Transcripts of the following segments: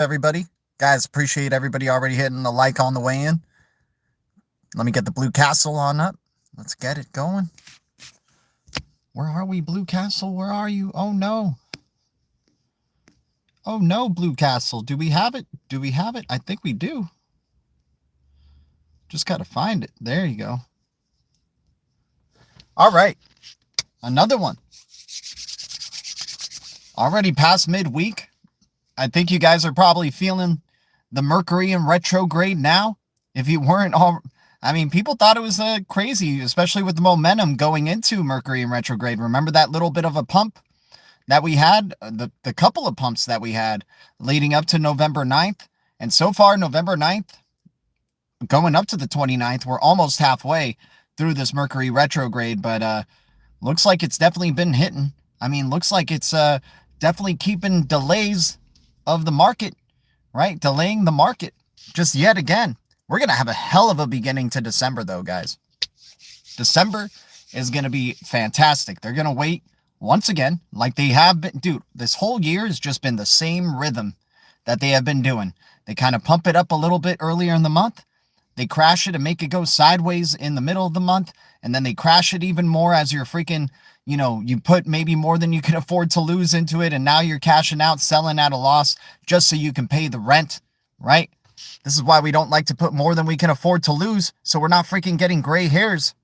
everybody? Guys, appreciate everybody already hitting the like on the way in. Let me get the Blue Castle on up. Let's get it going. Where are we, Blue Castle? Where are you? Oh, no. Oh, no, Blue Castle. Do we have it? Do we have it? I think we do. Just got to find it. There you go. All right. Another one. Already past midweek. I think you guys are probably feeling the Mercury in retrograde now. If you weren't all, I mean, people thought it was crazy, especially with the momentum going into Mercury in retrograde. Remember that little bit of a pump that we had, the couple of pumps that we had leading up to November 9th. And so far, November 9th, going up to the 29th, we're almost halfway through this Mercury retrograde, but looks like it's definitely been hitting. I mean, looks like it's definitely keeping delays of the market, right? Delaying the market just yet again. We're going to have a hell of a beginning to December, though, guys. December is going to be fantastic. They're going to wait once again, like they have been. Dude, this whole year has just been the same rhythm that they have been doing. They kind of pump it up a little bit earlier in the month. They crash it and make it go sideways in the middle of the month. And then they crash it even more as you're freaking, you put maybe more than you can afford to lose into it. And now you're cashing out, selling at a loss just so you can pay the rent, right? This is why we don't like to put more than we can afford to lose. So we're not freaking getting gray hairs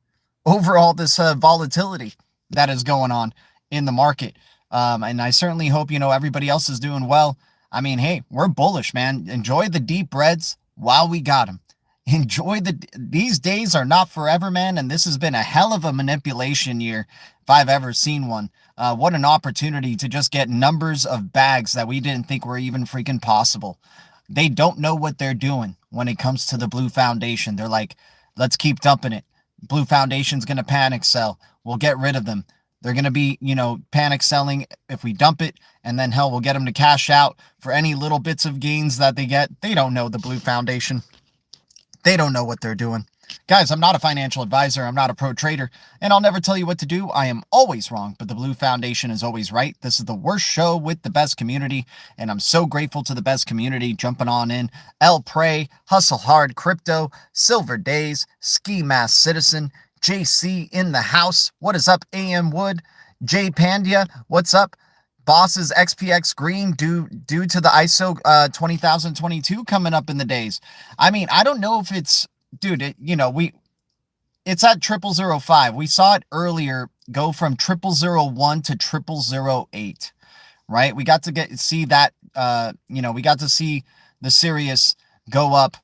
over all this volatility that is going on in the market. And I certainly hope, everybody else is doing well. I mean, hey, we're bullish, man. Enjoy the deep reds while we got them. Enjoy these days are not forever, man. And this has been a hell of a manipulation year if I've ever seen one. What an opportunity to just get numbers of bags that we didn't think were even freaking possible. They don't know what they're doing when it comes to the Blue Foundation. They're like, let's keep dumping it. Blue Foundation's going to panic sell. We'll get rid of them. They're going to be, panic selling if we dump it. And then, hell, we'll get them to cash out for any little bits of gains that they get. They don't know the Blue Foundation. They don't know what they're doing. Guys, I'm not a financial advisor. I'm not a pro trader, and I'll never tell you what to do. I am always wrong, but the Blue Foundation is always right. This is the worst show with the best community, and I'm so grateful to the best community jumping on in. El Prey, Hustle Hard Crypto, Silver Days, Ski Mask Citizen, JC in the house. What is up, AM Wood? J Pandia, what's up? Bosses XPX green due to the ISO 20,022 coming up in the days. I mean, I don't know if it's, dude, it's at 0005. We saw it earlier go from 0001 to 0008, right? We got to see that, we got to see the Sirius go up,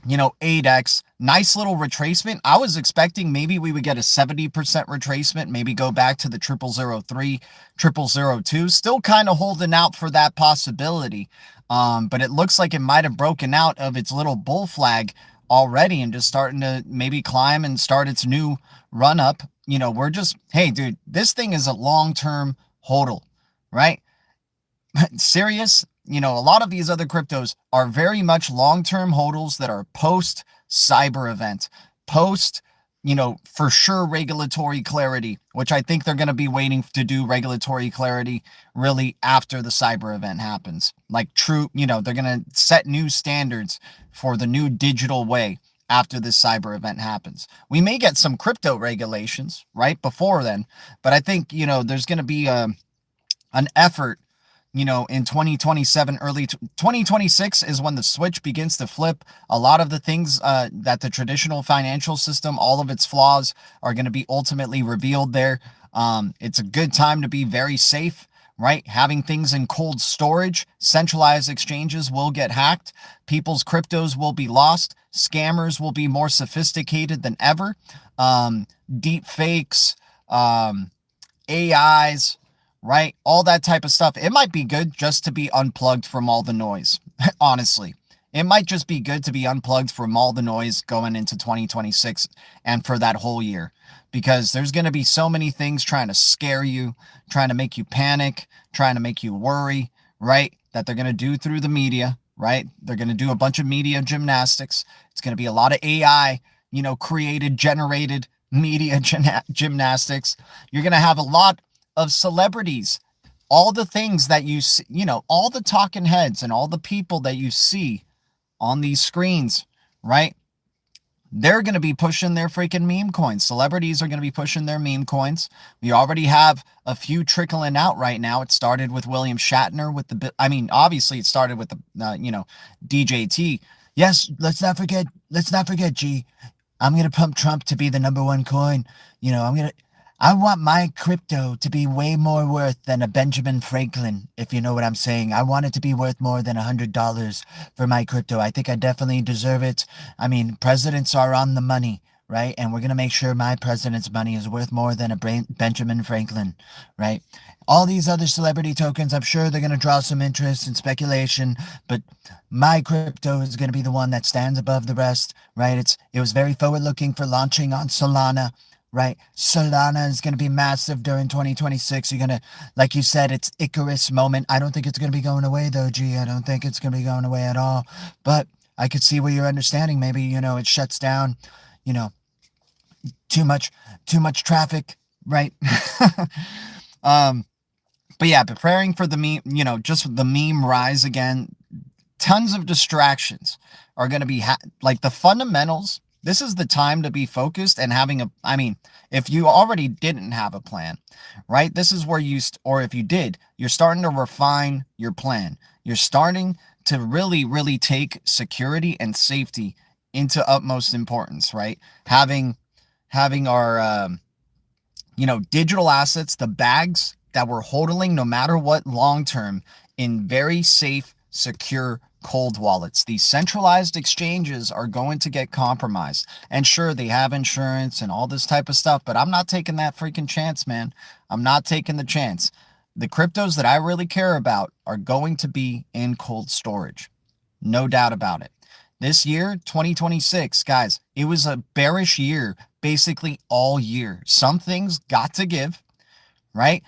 8x. Nice little retracement. I was expecting maybe we would get a 70% retracement, maybe go back to the 0003, 0002. Still kind of holding out for that possibility. But it looks like it might have broken out of its little bull flag already and just starting to maybe climb and start its new run up. We're just, hey, dude, this thing is a long-term hodl, right? Serious. A lot of these other cryptos are very much long-term hodls that are post-cyber event, post, for sure regulatory clarity, which I think they're going to be waiting to do regulatory clarity really after the cyber event happens. Like true, they're going to set new standards for the new digital way after this cyber event happens. We may get some crypto regulations right before then, but I think, there's going to be an effort in 2027, early 2026 is when the switch begins to flip. A lot of the things that the traditional financial system, all of its flaws are going to be ultimately revealed there. It's a good time to be very safe, right? Having things in cold storage, centralized exchanges will get hacked. People's cryptos will be lost. Scammers will be more sophisticated than ever. Deep fakes, AIs, right? All that type of stuff. It might be good just to be unplugged from all the noise. Honestly, it might just be good to be unplugged from all the noise going into 2026 and for that whole year, because there's going to be so many things trying to scare you, trying to make you panic, trying to make you worry, right? That they're going to do through the media, right? They're going to do a bunch of media gymnastics. It's going to be a lot of AI, created, generated media gymnastics. You're going to have a lot of celebrities all the things that you see, all the talking heads and all the people that you see on these screens, right? They're going to be pushing their freaking meme coins. Celebrities are going to be pushing their meme coins. We already have a few trickling out right now. It started with William Shatner with obviously it started with the, DJT. Yes, let's not forget, G. I'm going to pump Trump to be the #1 coin. I want my crypto to be way more worth than a Benjamin Franklin, if you know what I'm saying. I want it to be worth more than $100 for my crypto. I think I definitely deserve it. I mean, presidents are on the money, right? And we're going to make sure my president's money is worth more than a Benjamin Franklin, right? All these other celebrity tokens, I'm sure they're going to draw some interest and speculation, but my crypto is going to be the one that stands above the rest, right? It was very forward-looking for launching on Solana, right? Solana is going to be massive during 2026. You're going to, like you said, it's Icarus moment. I don't think it's going to be going away though, G. I don't think it's going to be going away at all. But I could see where you're understanding. Maybe, it shuts down, too much traffic, right? But yeah, preparing for the meme, just the meme rise again. Tons of distractions are going to be like the fundamentals. This is the time to be focused and having if you already didn't have a plan, right? This is where or if you did, you're starting to refine your plan. You're starting to really, really take security and safety into utmost importance, right? Having our, digital assets, the bags that we're holding no matter what long-term in very safe, secure cold wallets. These centralized exchanges are going to get compromised. And sure, they have insurance and all this type of stuff, but I'm not taking that freaking chance, man. I'm not taking the chance. The cryptos that I really care about are going to be in cold storage. No doubt about it. This year, 2026, guys, it was a bearish year, basically all year. Some things got to give, right?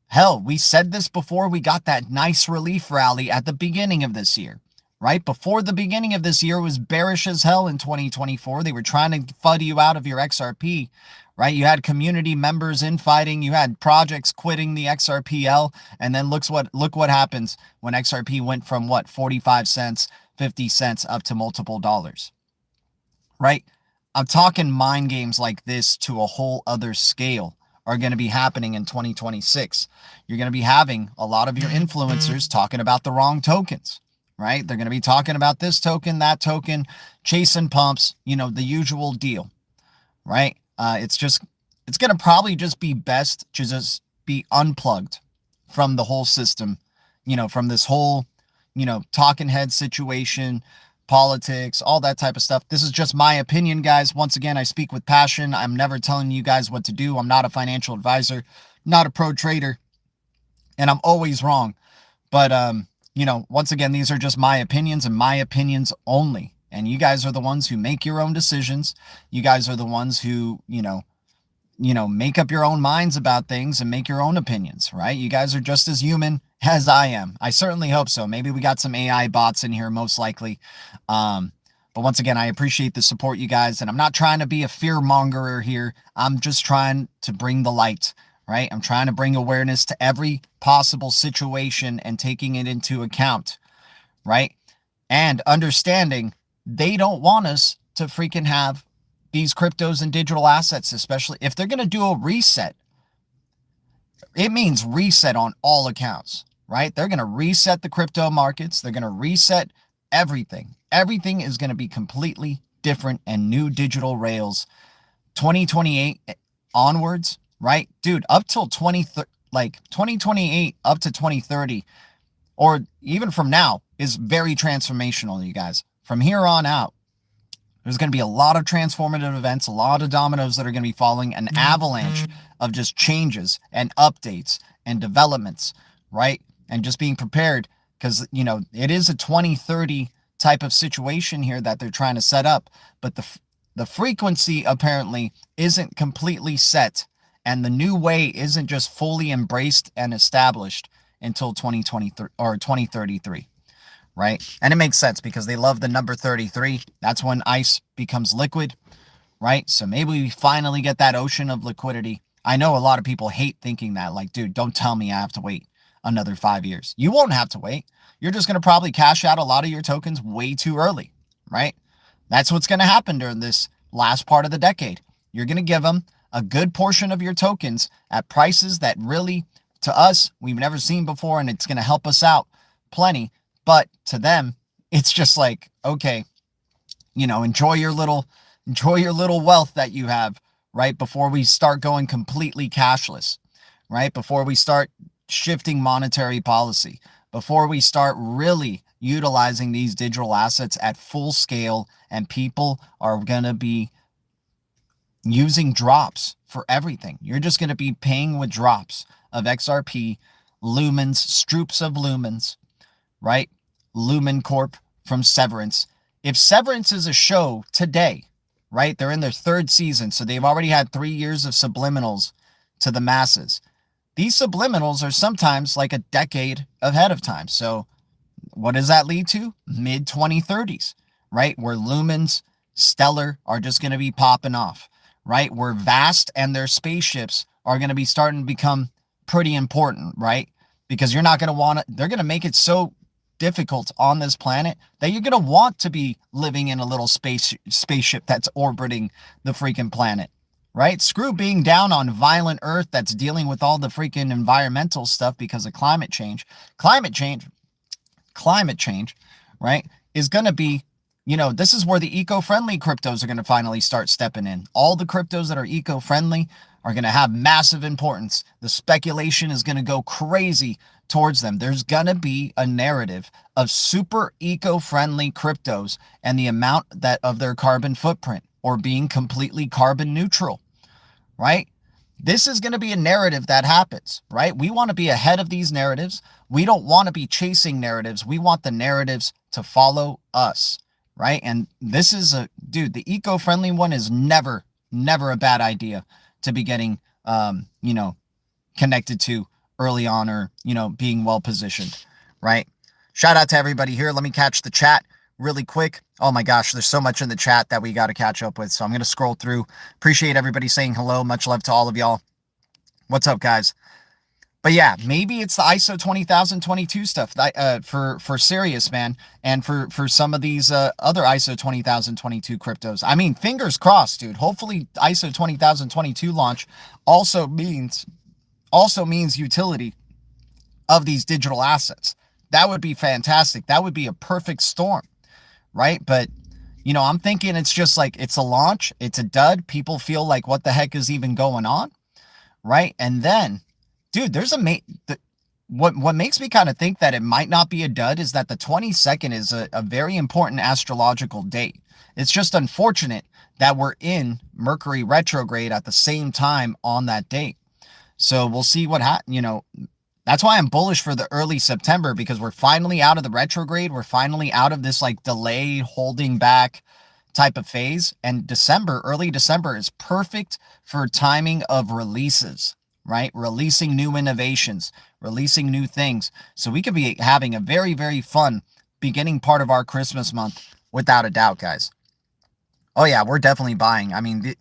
Hell, we said this before we got that nice relief rally at the beginning of this year, right? Before the beginning of this year was bearish as hell in 2024. They were trying to FUD you out of your XRP, right? You had community members infighting. You had projects quitting the XRPL. And then look what happens when XRP went from 45 cents, 50 cents up to multiple dollars, right? I'm talking mind games like this to a whole other scale are going to be happening in 2026. You're going to be having a lot of your influencers talking about the wrong tokens, right? They're going to be talking about this token, that token, chasing pumps, the usual deal, right? It's going to probably just be best to just be unplugged from the whole system, from this whole, talking head situation, politics, all that type of stuff. This is just my opinion, guys. Once again, I speak with passion. I'm never telling you guys what to do. I'm not a financial advisor, not a pro trader, and I'm always wrong. But, once again, these are just my opinions and my opinions only. And you guys are the ones who make your own decisions. You guys are the ones who, make up your own minds about things and make your own opinions, right? You guys are just as human as I am. I certainly hope so. Maybe we got some AI bots in here, most likely. But once again, I appreciate the support, you guys. And I'm not trying to be a fear mongerer here. I'm just trying to bring the light, right? I'm trying to bring awareness to every possible situation and taking it into account, right? And understanding they don't want us to freaking have these cryptos and digital assets, especially if they're going to do a reset. It means reset on all accounts, right? They're going to reset the crypto markets. They're going to reset everything. Everything is going to be completely different and new digital rails. 2028 onwards, right? Dude, up till 2028 up to 2030, or even from now, is very transformational, you guys. From here on out, there's going to be a lot of transformative events, a lot of dominoes that are going to be following, an avalanche of just changes and updates and developments, right? And just being prepared because, it is a 2030 type of situation here that they're trying to set up. But the frequency apparently isn't completely set. And the new way isn't just fully embraced and established until 2023 or 2033. Right? And it makes sense because they love the number 33. That's when ice becomes liquid, right? So maybe we finally get that ocean of liquidity. I know a lot of people hate thinking that, like, dude, don't tell me I have to wait another 5 years. You won't have to wait. You're just going to probably cash out a lot of your tokens way too early, right? That's what's going to happen during this last part of the decade. You're going to give them a good portion of your tokens at prices that really, to us, we've never seen before, and it's going to help us out plenty. But to them, it's just like, okay, enjoy your little wealth that you have, right? Before we start going completely cashless, right? Before we start shifting monetary policy, before we start really utilizing these digital assets at full scale, and people are going to be using drops for everything. You're just going to be paying with drops of XRP, lumens, stroops of lumens, right? Lumen Corp from Severance. If Severance is a show today, right? They're in their 3rd season, so they've already had 3 years of subliminals to the masses. These subliminals are sometimes like a decade ahead of time. So what does that lead to? Mid-2030s, right? Where lumens, stellar are just going to be popping off, right? Where vast and their spaceships are going to be starting to become pretty important, right? Because you're not going to want to, they're going to make it so difficult on this planet that you're going to want to be living in a little spaceship that's orbiting the freaking planet, right? Screw being down on violent Earth that's dealing with all the freaking environmental stuff because of climate change. Climate change, right, is going to be, this is where the eco-friendly cryptos are going to finally start stepping in. All the cryptos that are eco-friendly are going to have massive importance. The speculation is going to go crazy towards them. There's going to be a narrative of super eco-friendly cryptos and the amount that of their carbon footprint, or being completely carbon neutral, right? This is going to be a narrative that happens, right? We want to be ahead of these narratives. We don't want to be chasing narratives. We want the narratives to follow us, right? And this is the eco-friendly one is never a bad idea to be getting, connected to early on, or, being well positioned, right? Shout out to everybody here. Let me catch the chat really quick. Oh my gosh, there's so much in the chat that we got to catch up with. So I'm going to scroll through. Appreciate everybody saying hello. Much love to all of y'all. What's up, guys? But yeah, maybe it's the ISO 20022 stuff for serious, man. And for some of these other ISO 20022 cryptos. I mean, fingers crossed, dude. Hopefully ISO 20022 launch also means utility of these digital assets. That would be fantastic. That would be a perfect storm, right? But, I'm thinking it's just like, it's a launch, it's a dud. People feel like, what the heck is even going on, right? And then, dude, there's what makes me kind of think that it might not be a dud is that the 22nd is a very important astrological date. It's just unfortunate that we're in Mercury retrograde at the same time on that date. So we'll see what happens. That's why I'm bullish for the early September, because we're finally out of the retrograde. We're finally out of this like delay, holding back type of phase. And early December is perfect for timing of releases, right? Releasing new innovations, releasing new things. So we could be having a very, very fun beginning part of our Christmas month, without a doubt, guys. Oh yeah, we're definitely buying. I mean,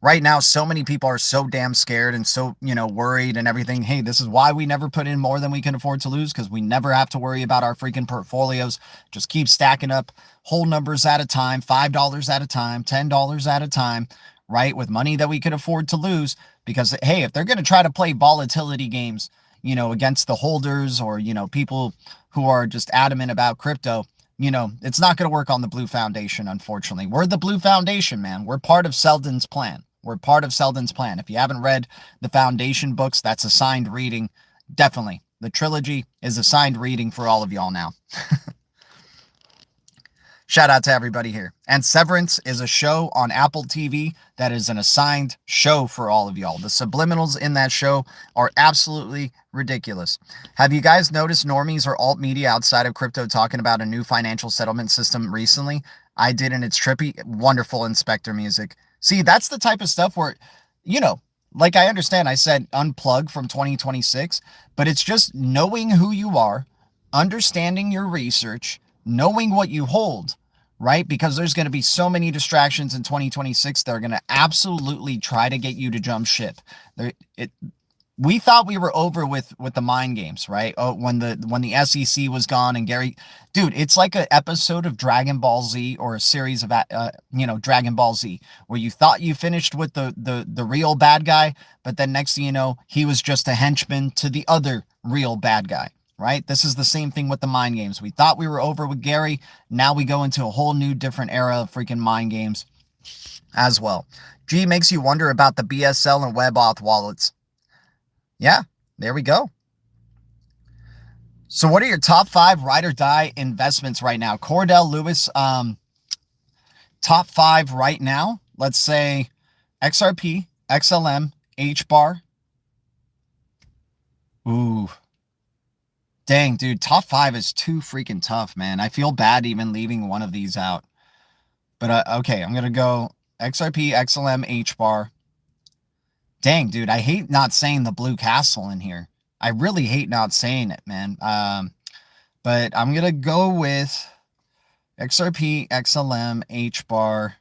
right now, so many people are so damn scared and so, worried and everything. Hey, this is why we never put in more than we can afford to lose, because we never have to worry about our freaking portfolios. Just keep stacking up whole numbers at a time, $5 at a time, $10 at a time, right? With money that we can afford to lose. Because, hey, if they're going to try to play volatility games, against the holders, or, people who are just adamant about crypto, it's not going to work on the Blue Foundation, unfortunately. We're the Blue Foundation, man. We're part of Selden's plan. We're part of Selden's plan. If you haven't read the Foundation books, that's assigned reading. Definitely. The trilogy is assigned reading for all of y'all now. Shout out to everybody here. And Severance is a show on Apple TV that is an assigned show for all of y'all. The subliminals in that show are absolutely ridiculous. Have you guys noticed normies or alt media outside of crypto talking about a new financial settlement system recently? I did, and it's trippy. Wonderful Inspector music. See, that's the type of stuff where, like I understand I said unplug from 2026, but it's just knowing who you are, understanding your research, knowing what you hold, right? Because there's going to be so many distractions in 2026 that are going to absolutely try to get you to jump ship. we thought we were over with the mind games, right? Oh, when the SEC was gone and Gary, dude, it's like an episode of Dragon Ball Z or a series of Dragon Ball Z, where you thought you finished with the real bad guy, but then next thing you know, he was just a henchman to the other real bad guy, right? This is the same thing with the mind games. We thought we were over with Gary. Now we go into a whole new different era of freaking mind games as well. G makes you wonder about the BSL and WebAuth wallets. Yeah, there we go. So what are your top 5 ride or die investments right now? Cordell Lewis, top 5 right now. Let's say XRP, XLM, HBAR. Ooh. Dang, dude, top 5 is too freaking tough, man. I feel bad even leaving one of these out. But okay, I'm going to go XRP, XLM, HBAR. Dang, dude, I hate not saying the Blue Castle in here. I really hate not saying it, man. But I'm going to go with XRP, XLM, HBAR.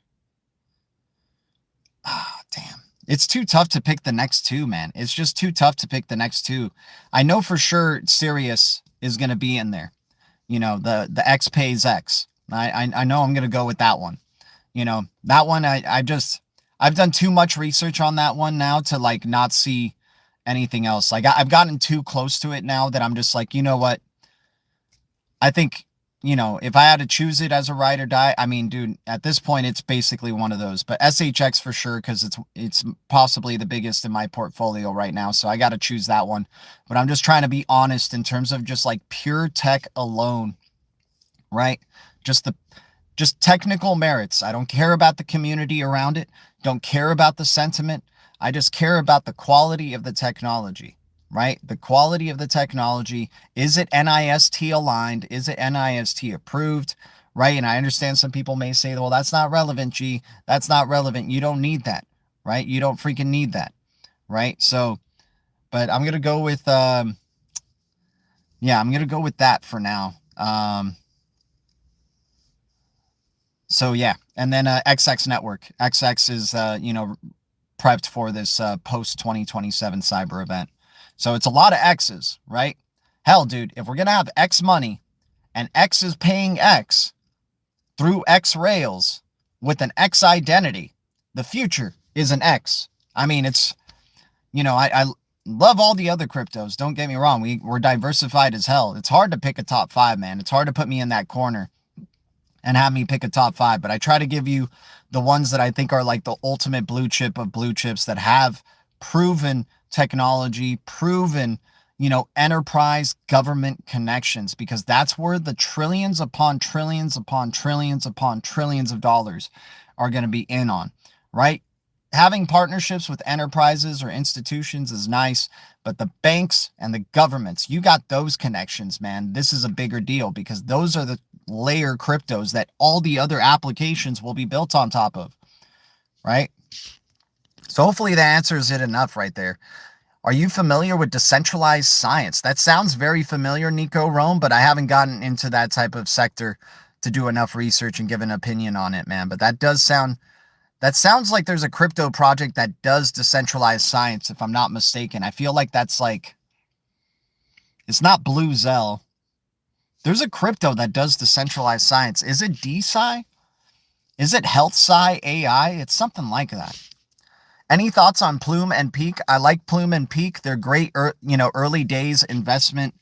Ah, damn. It's too tough to pick the next 2, man. It's just too tough to pick the next 2. I know for sure Sirius is going to be in there. You know, the XPX. I know I'm going to go with that one. You know, that one, I've done too much research on that one now to like not see anything else. Like I've gotten too close to it now that I'm just like, you know what? I think, you know, if I had to choose it as a ride or die, I mean, dude, at this point, it's basically one of those. But SHX for sure, because it's possibly the biggest in my portfolio right now. So I got to choose that one. But I'm just trying to be honest in terms of just like pure tech alone, right? Just technical merits. I don't care about the community around it. Don't care about the sentiment. I just care about the quality of the technology, right? The quality of the technology. Is it NIST aligned? Is it NIST approved, right? And I understand some people may say, well, that's not relevant, G. That's not relevant. You don't need that, right? You don't freaking need that, right? So, but I'm going to go with, I'm going to go with that for now. So yeah, and then XX Network. XX is, prepped for this post-2027 cyber event. So it's a lot of X's, right? Hell, dude, if we're going to have X money and X is paying X through X rails with an X identity, the future is an X. I mean, it's, I love all the other cryptos. Don't get me wrong. We're diversified as hell. It's hard to pick a top 5, man. It's hard to put me in that corner and have me pick a top 5, but I try to give you the ones that I think are like the ultimate blue chip of blue chips that have proven technology, proven, enterprise government connections, because that's where the trillions upon trillions upon trillions upon trillions of dollars are going to be in on, right? Having partnerships with enterprises or institutions is nice, but the banks and the governments, you got those connections, man. This is a bigger deal because those are the layer cryptos that all the other applications will be built on top of, right? So hopefully that answers it enough right there. Are you familiar with decentralized science? That sounds very familiar, Nico Rome, but I haven't gotten into that type of sector to do enough research and give an opinion on it, man. But that sounds like there's a crypto project that does decentralized science, if I'm not mistaken. I feel like that's like, it's not Blue Zell. There's a crypto that does decentralized science. Is it DeSci? Is it HealthSci AI? It's something like that. Any thoughts on Plume and Peak? I like Plume and Peak. They're great, early days investment,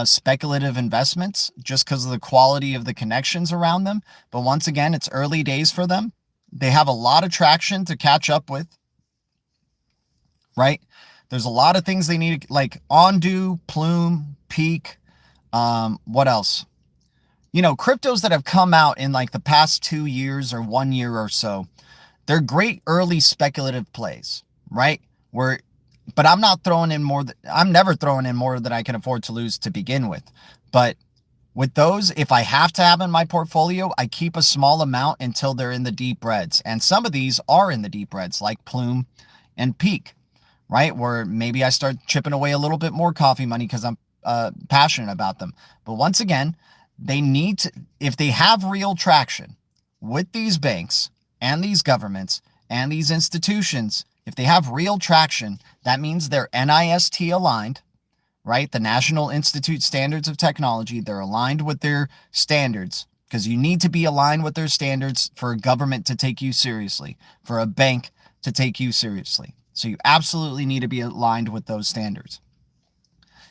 speculative investments, just because of the quality of the connections around them. But once again, it's early days for them. They have a lot of traction to catch up with, right? There's a lot of things they need, like Ondu, Plume, Peak. What else? Cryptos that have come out in like the past 2 years or 1 year or so, they're great early speculative plays, right? But I'm not throwing in more. I'm never throwing in more than I can afford to lose to begin with. But with those, if I have to have in my portfolio, I keep a small amount until they're in the deep reds. And some of these are in the deep reds, like Plume and Peak, right? Where maybe I start chipping away a little bit more coffee money because I'm passionate about them. But once again, they need to, if they have real traction with these banks and these governments and these institutions if they have real traction, that means they're NIST aligned, right? The National Institute Standards of Technology, they're aligned with their standards, because you need to be aligned with their standards for a government to take you seriously, for a bank to take you seriously. So you absolutely need to be aligned with those standards.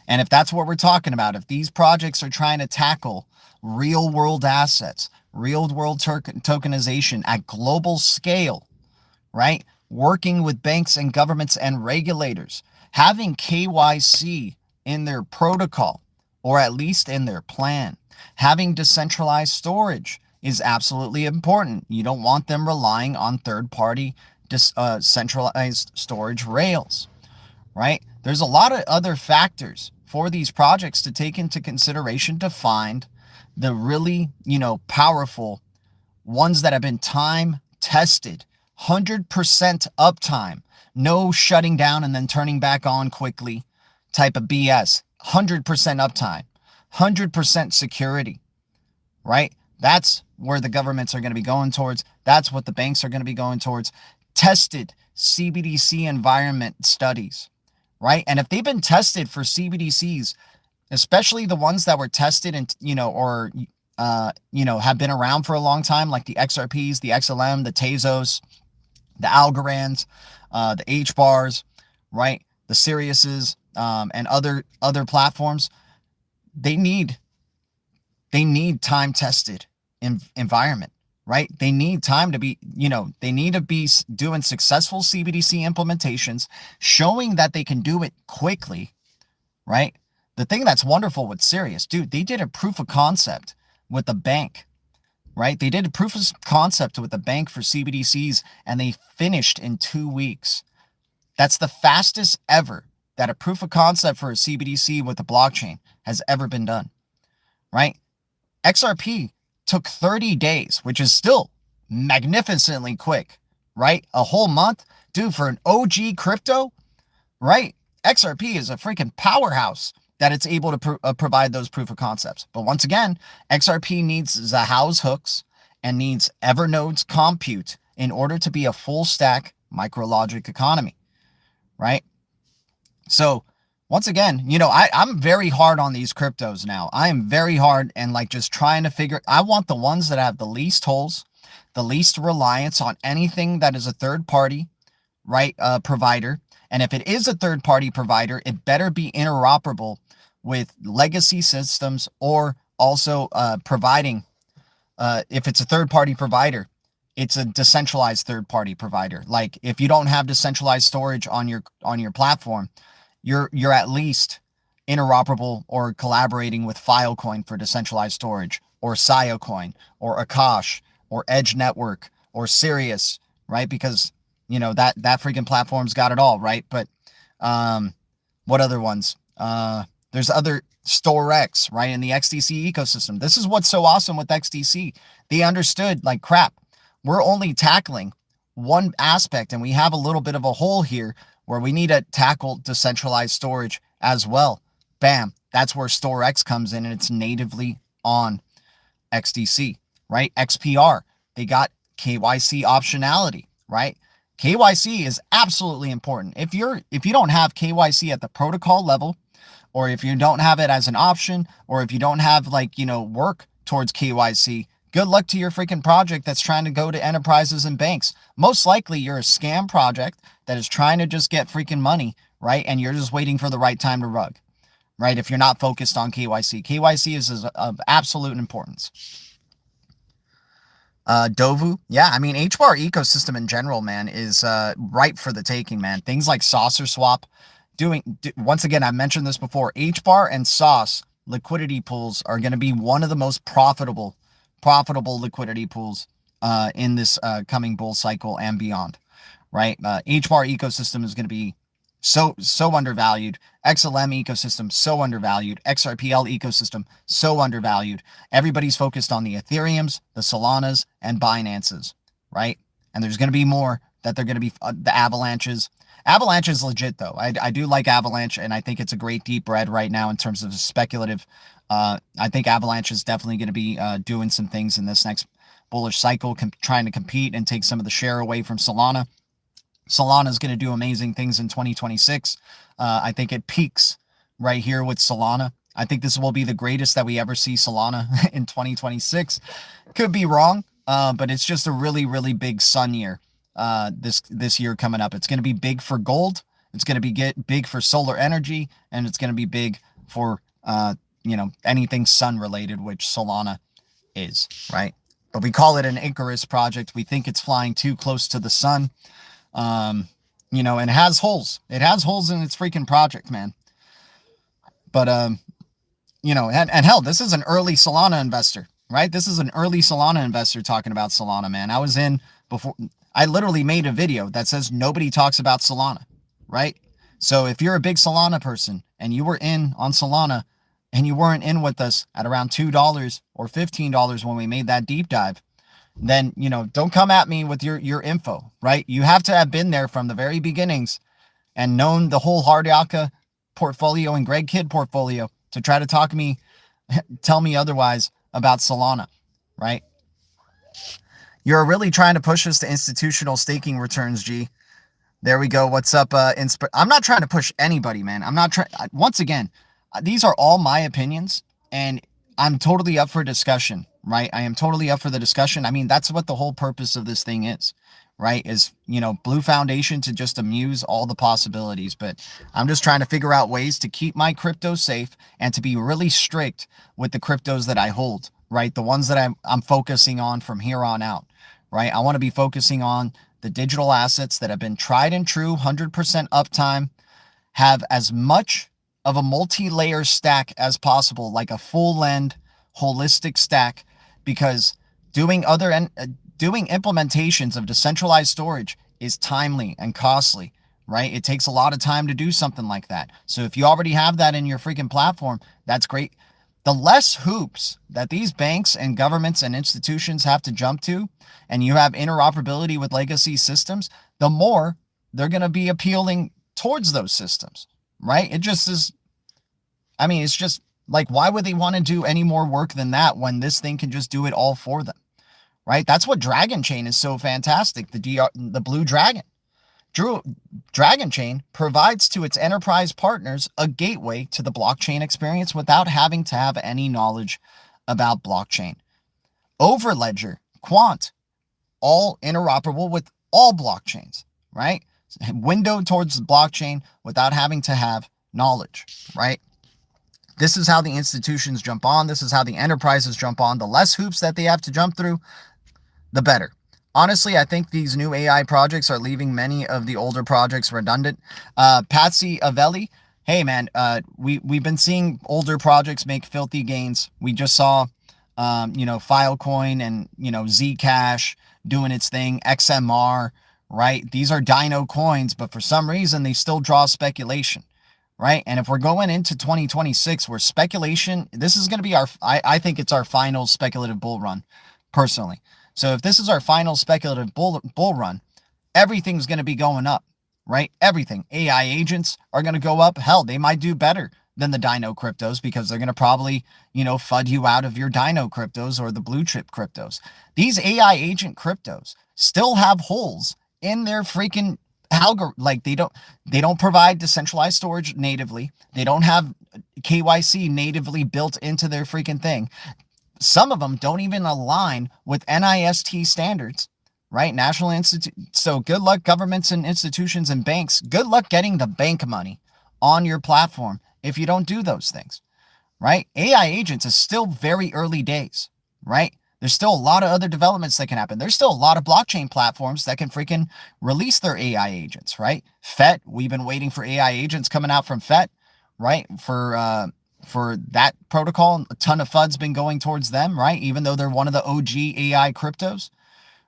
And if that's what we're talking about, if these projects are trying to tackle real world assets, real world tokenization at global scale, right? Working with banks and governments and regulators, having KYC in their protocol, or at least in their plan, having decentralized storage is absolutely important. You don't want them relying on third-party centralized storage rails, right? There's a lot of other factors for these projects to take into consideration to find the really, powerful ones that have been time tested, 100% uptime, no shutting down and then turning back on quickly type of BS, 100% uptime, 100% security, right? That's where the governments are going to be going towards. That's what the banks are going to be going towards. Tested CBDC environment studies, right? And if they've been tested for CBDCs, especially the ones that were tested and, have been around for a long time, like the XRPs, the XLM, the Tezos, the Algorans, the HBARs, right? The Siriuses, and other platforms, they need time tested environment, right? They need time to be, they need to be doing successful CBDC implementations, showing that they can do it quickly, right? The thing that's wonderful with Sirius, dude, they did a proof of concept with the bank, right? They did a proof of concept with the bank for CBDCs, and they finished in 2 weeks. That's the fastest ever that a proof of concept for a CBDC with a blockchain has ever been done, right? XRP took 30 days, which is still magnificently quick, right? A whole month, dude, for an OG crypto, right? XRP is a freaking powerhouse that it's able to provide those proof of concepts. But once again, XRP needs Zahau's hooks and needs Evernode's compute in order to be a full stack micrologic economy, right? So once again, I'm very hard on these cryptos now. I am very hard and just trying to figure, I want the ones that have the least holes, the least reliance on anything that is a third party, right? Provider. And if it is a third party provider, it better be interoperable with legacy systems, or also providing, if it's a third party provider, it's a decentralized third party provider. Like if you don't have decentralized storage on your platform, you're at least interoperable or collaborating with Filecoin for decentralized storage, or Siocoin, or Akash, or Edge Network, or Sirius, right? Because that freaking platform's got it all, right? But what other ones? There's other StoreX, right, in the XDC ecosystem. This is what's so awesome with XDC. They understood, crap, we're only tackling one aspect, and we have a little bit of a hole here where we need to tackle decentralized storage as well. Bam, that's where StoreX comes in, and it's natively on XDC, right? XPR, they got KYC optionality, right? KYC is absolutely important. If you don't have KYC at the protocol level, or if you don't have it as an option, or if you don't have work towards KYC, good luck to your freaking project that's trying to go to enterprises and banks. Most likely you're a scam project that is trying to just get freaking money, right? And you're just waiting for the right time to rug, right? If you're not focused on KYC. KYC is of absolute importance. Dovu, yeah, I mean, HBAR ecosystem in general, man, is ripe for the taking, man. Things like Saucer Swap, once again, I mentioned this before, HBAR and Sauce liquidity pools are going to be one of the most profitable liquidity pools in this coming bull cycle and beyond, right? HBAR ecosystem is going to be so undervalued. XLM ecosystem, so undervalued. XRPL ecosystem, so undervalued. Everybody's focused on the Ethereums, the Solanas, and Binances, right? And there's going to be more that they're going to be the Avalanches. Avalanche is legit, though. I do like Avalanche, and I think it's a great deep red right now in terms of speculative. I think Avalanche is definitely going to be doing some things in this next bullish cycle, trying to compete and take some of the share away from Solana. Solana is going to do amazing things in 2026. I think it peaks right here with Solana. I think this will be the greatest that we ever see Solana in 2026. Could be wrong, but it's just a really, really big sun year this year coming up. It's going to be big for gold. It's going to be big for solar energy, and it's going to be big for anything sun related, which Solana is, right? But we call it an Icarus project. We think it's flying too close to the sun. And it has holes. It has holes in its freaking project, man. But, and hell, this is an early Solana investor, right? This is an early Solana investor talking about Solana, man. I was in before. I literally made a video that says nobody talks about Solana, right? So if you're a big Solana person and you were in on Solana and you weren't in with us at around $2 or $15 when we made that deep dive, then, don't come at me with your info, right? You have to have been there from the very beginnings and known the whole Hard Alka portfolio and Greg Kidd portfolio to try to tell me otherwise about Solana, right? You're really trying to push us to institutional staking returns, G. There we go. What's up? I'm not trying to push anybody, man. I'm not trying. Once again, these are all my opinions, and I'm totally up for discussion, right? I am totally up for the discussion. I mean, that's what the whole purpose of this thing is, right? Is, Blue Foundation to just amuse all the possibilities. But I'm just trying to figure out ways to keep my crypto safe and to be really strict with the cryptos that I hold, right? The ones that I'm focusing on from here on out, right? I want to be focusing on the digital assets that have been tried and true, 100% uptime, have as much of a multi-layer stack as possible, like a full-end holistic stack, because doing implementations of decentralized storage is timely and costly, right? It takes a lot of time to do something like that. So if you already have that in your freaking platform, that's great. The less hoops that these banks and governments and institutions have to jump to, and you have interoperability with legacy systems, the more they're going to be appealing towards those systems, right? It just is, it's just like, why would they want to do any more work than that when this thing can just do it all for them, right? That's what Dragon Chain is so fantastic. The Blue Dragon. Dragon Chain provides to its enterprise partners a gateway to the blockchain experience without having to have any knowledge about blockchain. Overledger, Quant, all interoperable with all blockchains, right? Window towards the blockchain without having to have knowledge, right? This is how the institutions jump on. This is how the enterprises jump on. The less hoops that they have to jump through, the better. Honestly, I think these new AI projects are leaving many of the older projects redundant. Patsy Avelli, hey man, we've been seeing older projects make filthy gains. We just saw, Filecoin and, Zcash doing its thing, XMR, right? These are dino coins, but for some reason they still draw speculation, right? And if we're going into 2026 where speculation, this is going to be I think it's our final speculative bull run, personally. So if this is our final speculative bull run, everything's going to be going up, right? Everything. AI agents are going to go up. Hell, they might do better than the Dino cryptos because they're going to probably, FUD you out of your Dino cryptos or the blue chip cryptos. These AI agent cryptos still have holes in their freaking algorithm. Like they don't provide decentralized storage natively. They don't have KYC natively built into their freaking thing. Some of them don't even align with NIST standards, right? National Institute. So good luck, governments and institutions and banks. Good luck getting the bank money on your platform if you don't do those things, right? AI agents is still very early days, right? There's still a lot of other developments that can happen. There's still a lot of blockchain platforms that can freaking release their AI agents, right? FET, we've been waiting for AI agents coming out from FET, right? For that protocol, a ton of FUD's been going towards them, right? Even though they're one of the OG AI cryptos,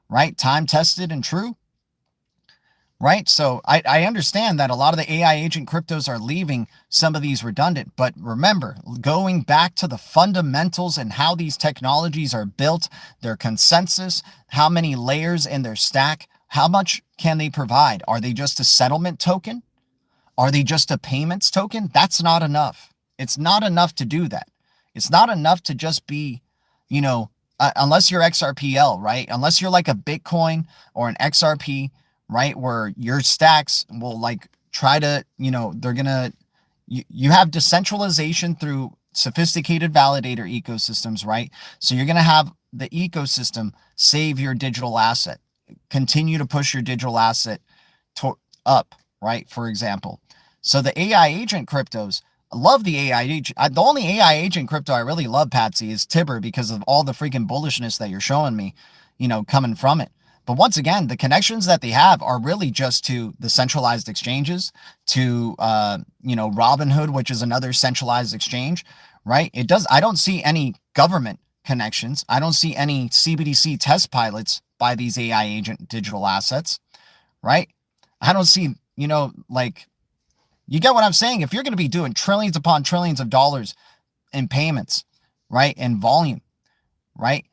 right? Time tested and true, right? So I understand that a lot of the AI agent cryptos are leaving some of these redundant, but remember, going back to the fundamentals and how these technologies are built, their consensus, how many layers in their stack, how much can they provide? Are they just a settlement token? Are they just a payments token? That's not enough. It's not enough to do that. It's not enough to just be, unless you're XRPL, right? Unless you're like a Bitcoin or an XRP, right? Where your stacks will like try to, they're going to, you have decentralization through sophisticated validator ecosystems, right? So you're going to have the ecosystem save your digital asset, continue to push your digital asset up, right? For example. So the AI agent cryptos, I love the AI agent. The only AI agent crypto I really love, Patsy, is Tibber because of all the freaking bullishness that you're showing me, coming from it. But once again, the connections that they have are really just to the centralized exchanges, to Robinhood, which is another centralized exchange, right? I don't see any government connections. I don't see any CBDC test pilots by these AI agent digital assets, right? I don't see, like, you get what I'm saying? If you're going to be doing trillions upon trillions of dollars in payments, right, and volume, right?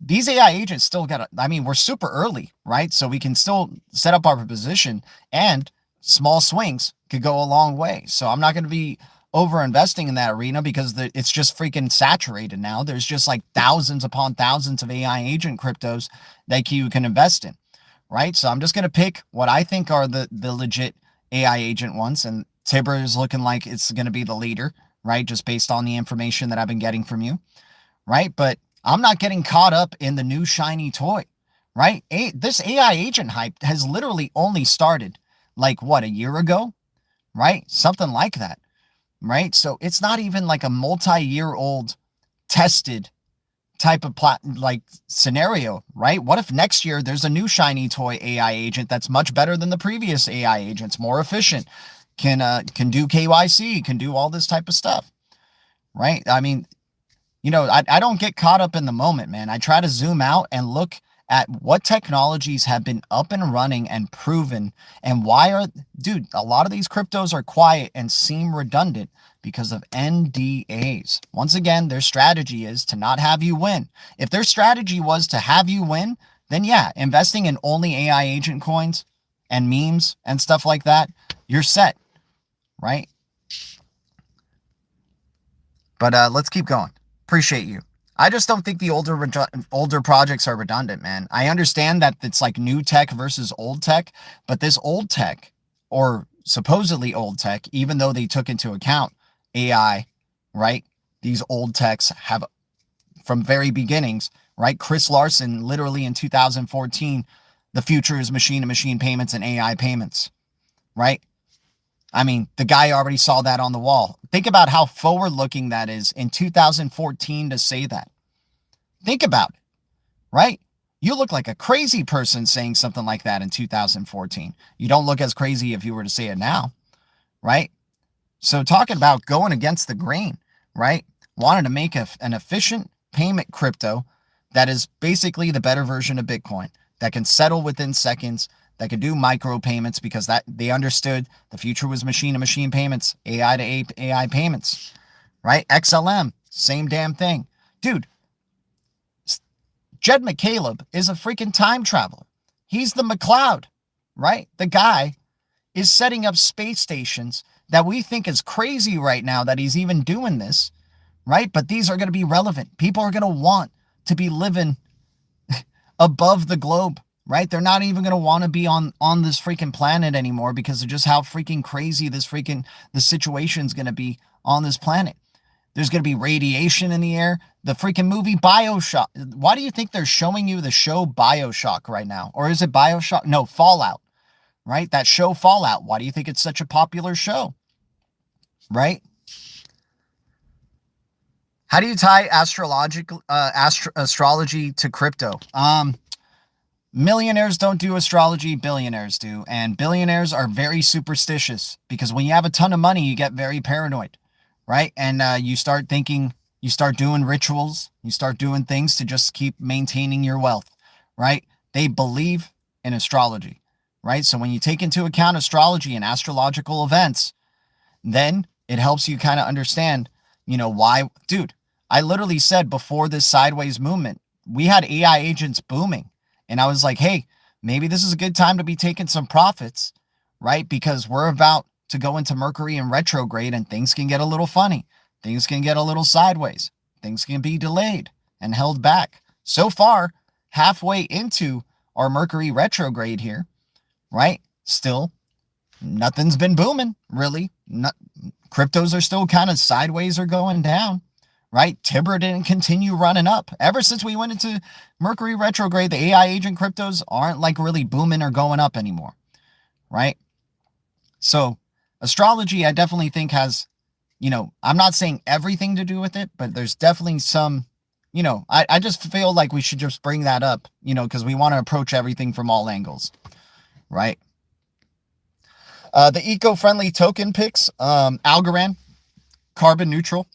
These AI agents still got we're super early, right? So we can still set up our position, and small swings could go a long way. So I'm not going to be over investing in that arena because it's just freaking saturated now. There's just like thousands upon thousands of AI agent cryptos that you can invest in, right? So I'm just going to pick what I think are the legit AI agent ones, and Tibber is looking like it's going to be the leader, right? Just based on the information that I've been getting from you, right? But I'm not getting caught up in the new shiny toy, right? This AI agent hype has literally only started like a year ago, right? Something like that, right? So it's not even like a multi-year-old tested type of scenario, right? What if next year there's a new shiny toy AI agent that's much better than the previous AI agents, more efficient, can do KYC, can do all this type of stuff, right? I don't get caught up in the moment, man. I try to zoom out and look at what technologies have been up and running and proven, and dude, a lot of these cryptos are quiet and seem redundant because of NDAs. Once again, their strategy is to not have you win. If their strategy was to have you win, then yeah, investing in only AI agent coins and memes and stuff like that, you're set, right? But let's keep going. Appreciate you. I just don't think the older projects are redundant, man. I understand that it's like new tech versus old tech, but this old tech, or supposedly old tech, even though they took into account AI, right? These old techs have, from very beginnings, right? Chris Larson, literally in 2014, the future is machine-to-machine payments and AI payments, right? The guy already saw that on the wall. Think about how forward-looking that is in 2014 to say that. Think about it, right? You look like a crazy person saying something like that in 2014. You don't look as crazy if you were to say it now, right? So talking about going against the grain, right? Wanted to make an efficient payment crypto that is basically the better version of Bitcoin, that can settle within seconds, that could do micro payments because that they understood the future was machine-to-machine payments, AI to AI payments, right? XLM, same damn thing. Dude, Jed McCaleb is a freaking time traveler. He's the McCloud, right? The guy is setting up space stations that we think is crazy right now that he's even doing this, right? But these are going to be relevant. People are going to want to be living above the globe, right? They're not even going to want to be on this freaking planet anymore because of just how freaking crazy the situation's going to be on this planet. There's going to be radiation in the air. The freaking movie BioShock. Why do you think they're showing you the show BioShock right now? Or is it BioShock? No, Fallout, right? That show Fallout. Why do you think it's such a popular show, right? How do you tie astrology to crypto? Millionaires don't do astrology, billionaires do. And billionaires are very superstitious because when you have a ton of money, you get very paranoid, right? And you start doing rituals, you start doing things to just keep maintaining your wealth, right? They believe in astrology, right? So when you take into account astrology and astrological events, then it helps you kind of understand, why. Dude, I literally said before this sideways movement, we had AI agents booming. And I was like, hey, maybe this is a good time to be taking some profits, right? Because we're about to go into Mercury in retrograde and things can get a little funny. Things can get a little sideways. Things can be delayed and held back. So far, halfway into our Mercury retrograde here, right? Still, nothing's been booming, really. Cryptos are still kind of sideways or going down, right? Tibber didn't continue running up. Ever since we went into Mercury retrograde, the AI agent cryptos aren't like really booming or going up anymore, right? So astrology, I definitely think has, I'm not saying everything to do with it, but there's definitely some, I just feel like we should just bring that up, because we want to approach everything from all angles, right? The eco-friendly token picks, Algorand, carbon neutral,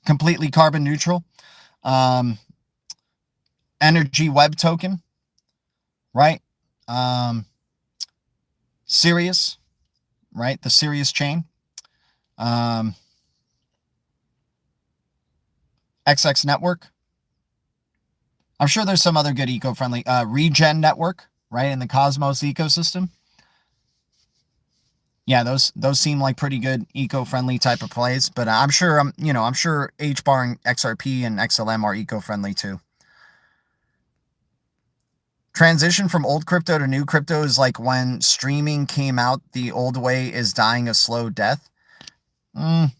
completely carbon neutral. Energy web token, right? Sirius, right? The Sirius chain. XX network. I'm sure there's some other good eco-friendly, Regen network, right? In the Cosmos ecosystem. Yeah, those seem like pretty good eco-friendly type of plays, but I'm sure I'm sure HBAR and XRP and XLM are eco-friendly too. Transition from old crypto to new crypto is like when streaming came out, the old way is dying a slow death. I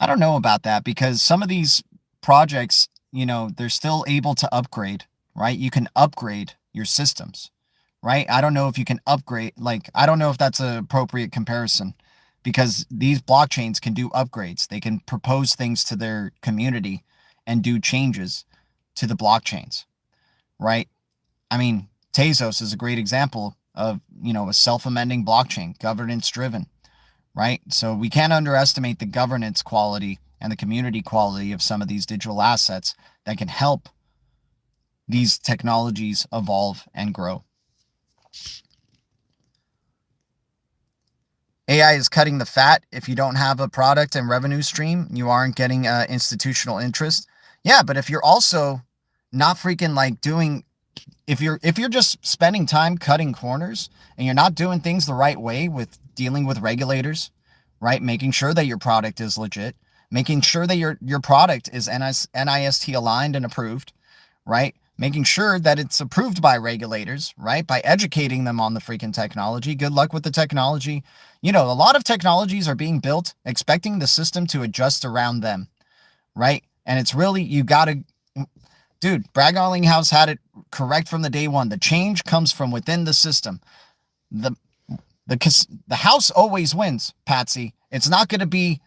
don't know about that, because some of these projects, they're still able to upgrade, right? You can upgrade your systems, right? I don't know if you can upgrade, I don't know if that's an appropriate comparison, because these blockchains can do upgrades. They can propose things to their community and do changes to the blockchains, right? I mean, Tezos is a great example of, a self-amending blockchain, governance-driven, right? So we can't underestimate the governance quality and the community quality of some of these digital assets that can help these technologies evolve and grow. AI is cutting the fat. If you don't have a product and revenue stream, you aren't getting institutional interest. Yeah, but if you're also not freaking doing, if you're just spending time cutting corners and you're not doing things the right way with dealing with regulators, right? Making sure that your product is legit, making sure that your product is NIST aligned and approved, right? Making sure that it's approved by regulators, right? By educating them on the freaking technology. Good luck with the technology. A lot of technologies are being built expecting the system to adjust around them, right? And it's really, you got to, dude, Bragg Allinghouse had it correct from the day one. The change comes from within the system. The house always wins, Patsy. It's not going to be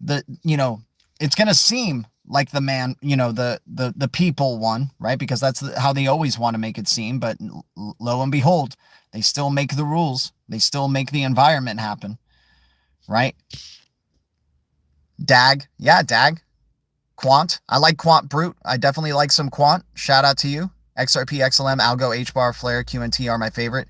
it's going to seem like the man, the people won, right? Because that's how they always want to make it seem. But lo and behold, they still make the rules. They still make the environment happen, right? DAG. Yeah, DAG. Quant. I like Quant Brute. I definitely like some Quant. Shout out to you. XRP, XLM, ALGO, HBAR, Flare, QNT are my favorite.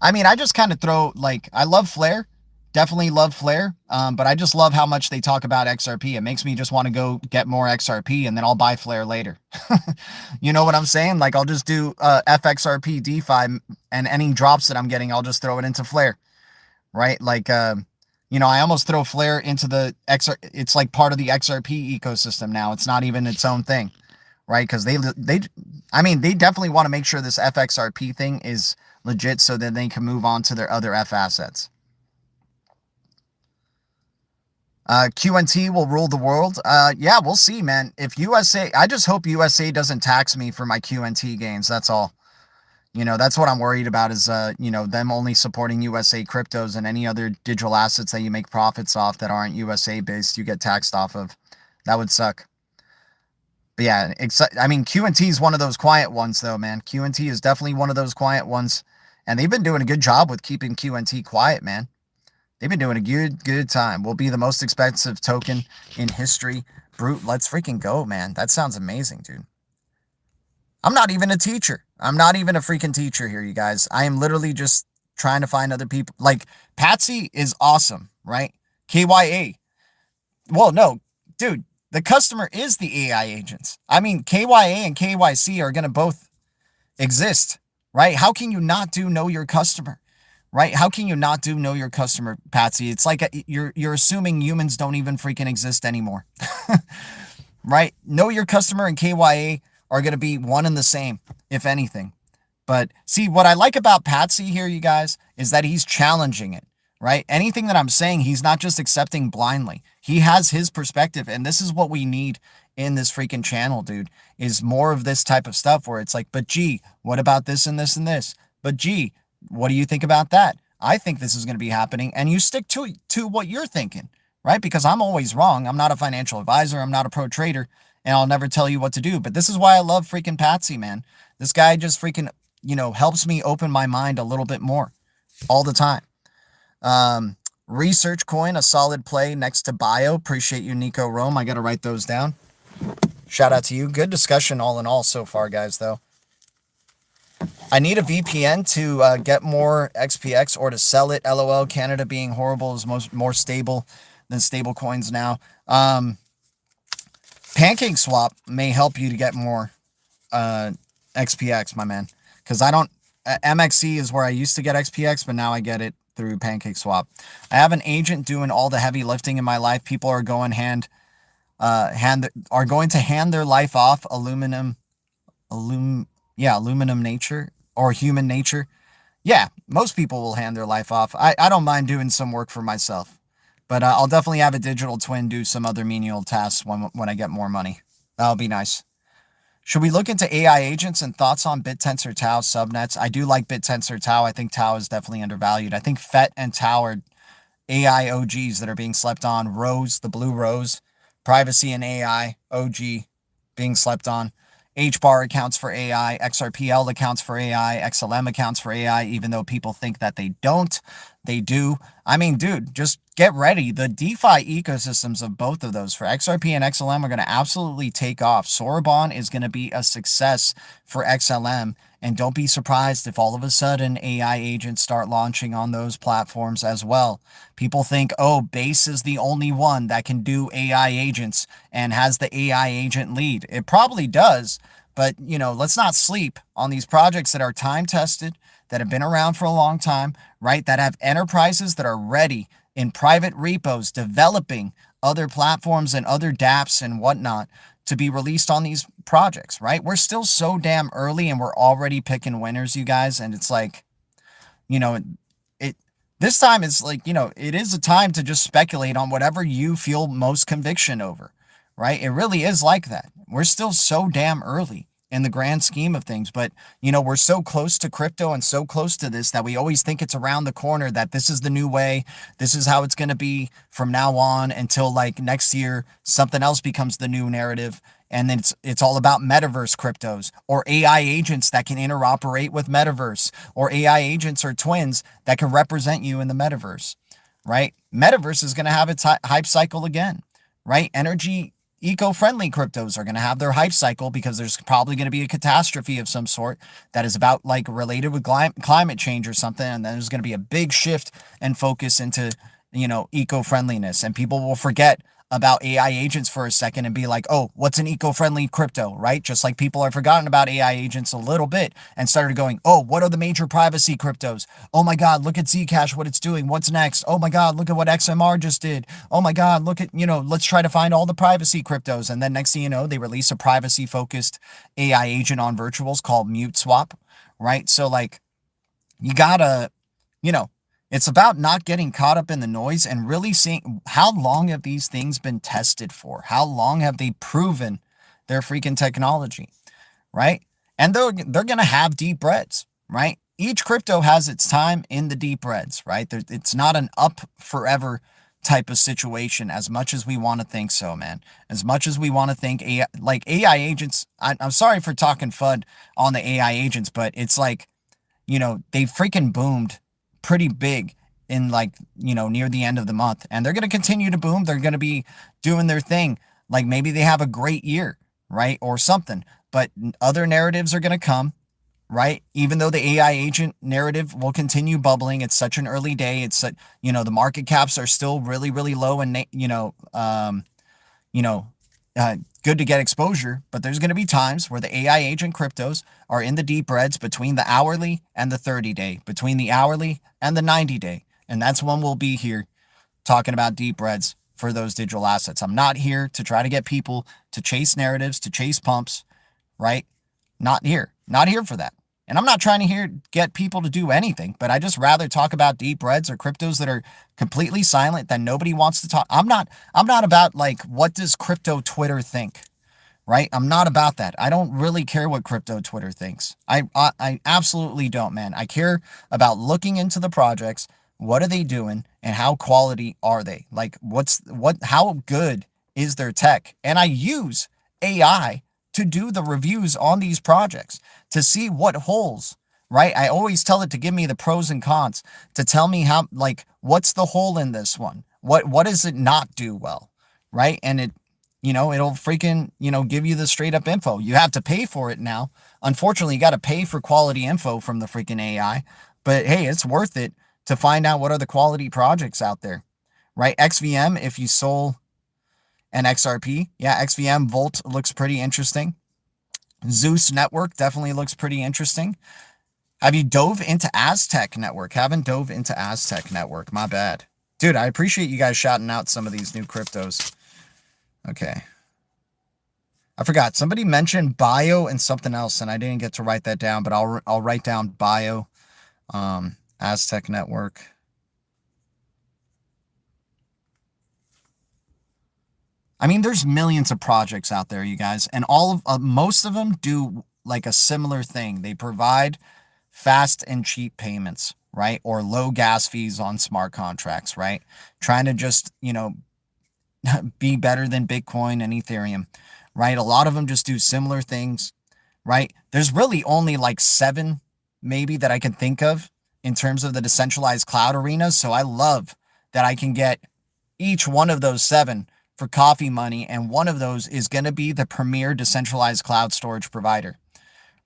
I mean, I just kind of throw, I love Flare. Definitely love Flare. But I just love how much they talk about XRP. It makes me just want to go get more XRP, and then I'll buy Flare later. You know what I'm saying? I'll just do FXRP DeFi, and any drops that I'm getting, I'll just throw it into Flare, right? I almost throw Flare into the it's like part of the XRP ecosystem now. It's not even its own thing, right? Because they definitely want to make sure this FXRP thing is legit so that they can move on to their other F assets. QNT will rule the world. Yeah, we'll see, man. If USA, I just hope USA doesn't tax me for my QNT gains. That's all. That's what I'm worried about is, them only supporting USA cryptos, and any other digital assets that you make profits off that aren't USA based, you get taxed off of. That would suck. But yeah, QNT is one of those quiet ones though, man. QNT is definitely one of those quiet ones. And they've been doing a good job with keeping QNT quiet, man. They've been doing a good time. Will be the most expensive token in history. Brute, let's freaking go, man. That sounds amazing, dude. I'm not even a teacher. I'm not even a freaking teacher here, you guys. I am literally just trying to find other people. Patsy is awesome, right? KYA. Well, no, dude, the customer is the AI agents. I mean, KYA and KYC are going to both exist, right? How can you not do know your customer, right? How can you not do know your customer, Patsy? It's like you're assuming humans don't even freaking exist anymore, right? Know your customer and KYA are going to be one and the same, if anything. But see, what I like about Patsy here, you guys, is that he's challenging it, right? Anything that I'm saying, he's not just accepting blindly. He has his perspective, and this is what we need in this freaking channel, dude, is more of this type of stuff where it's like, but gee, what about this and this and this? But gee, what do you think about that? I think this is going to be happening, and you stick to what you're thinking, right? Because I'm always wrong. I'm not a financial advisor. I'm not a pro trader, and I'll never tell you what to do. But this is why I love freaking Patsy, man. This guy just freaking, helps me open my mind a little bit more all the time. Research coin, a solid play next to bio. Appreciate you, Nico Rome. I got to write those down. Shout out to you. Good discussion all in all so far, guys, though. I need a VPN to get more XPX or to sell it. LOL, Canada being horrible is more stable than stable coins now. Pancake Swap may help you to get more XPX, my man. Because I don't, MXC is where I used to get XPX, but now I get it through Pancake Swap. I have an agent doing all the heavy lifting in my life. People are going going to hand their life off aluminum nature or human nature. Yeah, most people will hand their life off. I don't mind doing some work for myself, but I'll definitely have a digital twin do some other menial tasks when I get more money. That'll be nice. Should we look into AI agents and thoughts on BitTensor Tau subnets? I do like BitTensor Tau. I think Tau is definitely undervalued. I think FET and Tau are AI OGs that are being slept on. Rose, the blue rose, privacy and AI OG being slept on. HBAR accounts for AI, XRPL accounts for AI, XLM accounts for AI, even though people think that they don't, they do. I mean, dude, just get ready. The DeFi ecosystems of both of those for XRP and XLM are going to absolutely take off. Sorobon is going to be a success for XLM, and don't be surprised if all of a sudden AI agents start launching on those platforms as well. People think, oh, Base is the only one that can do AI agents and has the AI agent lead. It probably does, but, let's not sleep on these projects that are time-tested, that have been around for a long time, right? That have enterprises that are ready in private repos, developing other platforms and other dApps and whatnot to be released on these projects, right? We're still so damn early and we're already picking winners, you guys. And it's like, this time it's like, it is a time to just speculate on whatever you feel most conviction over, right? It really is like that. We're still so damn early in the grand scheme of things, but we're so close to crypto and so close to this that we always think it's around the corner, that this is the new way, this is how it's going to be from now on until like next year something else becomes the new narrative, and then it's all about metaverse cryptos or AI agents that can interoperate with metaverse, or AI agents or twins that can represent you in the metaverse, right? Metaverse is going to have its hype cycle again, right? Energy eco-friendly cryptos are going to have their hype cycle because there's probably going to be a catastrophe of some sort that is about like related with climate change or something. And then there's going to be a big shift and focus into, eco-friendliness, and people will forget about AI agents for a second and be like, oh, what's an eco-friendly crypto, right? Just like people have forgotten about AI agents a little bit and started going, oh, what are the major privacy cryptos? Oh my God, look at Zcash, what it's doing. What's next? Oh my God, look at what XMR just did. Oh my God, look at, let's try to find all the privacy cryptos. And then next thing you know, they release a privacy-focused AI agent on virtuals called MuteSwap, right? So like, you gotta, it's about not getting caught up in the noise and really seeing how long have these things been tested for? How long have they proven their freaking technology, right? And they're going to have deep reds, right? Each crypto has its time in the deep reds, right? It's not an up forever type of situation as much as we want to think so, man. As much as we want to think AI agents, I'm sorry for talking FUD on the AI agents, but it's like, they freaking boomed pretty big in near the end of the month, and they're going to continue to boom. They're going to be doing their thing. Like maybe they have a great year, right? Or something, but other narratives are going to come, right? Even though the AI agent narrative will continue bubbling. It's such an early day. It's the market caps are still really, really low and, good to get exposure, but there's going to be times where the AI agent cryptos are in the deep reds between the hourly and the 30-day, between the hourly and the 90-day. And that's when we'll be here talking about deep reds for those digital assets. I'm not here to try to get people to chase narratives, to chase pumps, right? Not here. Not here for that. And I'm not trying to get people to do anything, but I just rather talk about deep reds or cryptos that are completely silent that nobody wants to talk. I'm not about like, what does crypto Twitter think? Right? I'm not about that. I don't really care what crypto Twitter thinks. I absolutely don't, man. I care about looking into the projects. What are they doing and how quality are they? Like how good is their tech? And I use AI to do the reviews on these projects to see what holes, right? I always tell it to give me the pros and cons, to tell me how, like, what's the hole in this one? What does it not do well? Right? And it'll freaking, give you the straight up info. You have to pay for it now. Unfortunately, you got to pay for quality info from the freaking AI. But hey, it's worth it to find out what are the quality projects out there, right? XVM, if you sold an XRP, yeah, XVM Volt looks pretty interesting. Zeus Network definitely looks pretty interesting. Have you dove into Aztec Network? Haven't dove into Aztec Network. My bad. Dude, I appreciate you guys shouting out some of these new cryptos. Okay. I forgot. Somebody mentioned bio and something else, and I didn't get to write that down, but I'll write down bio. Aztec Network. I mean, there's millions of projects out there, you guys, and most of them do like a similar thing. They provide fast and cheap payments, right? Or low gas fees on smart contracts, right? Trying to just, be better than Bitcoin and Ethereum, right? A lot of them just do similar things, right? There's really only like 7 maybe that I can think of in terms of the decentralized cloud arenas. So I love that I can get each one of those 7 for coffee money, and one of those is going to be the premier decentralized cloud storage provider,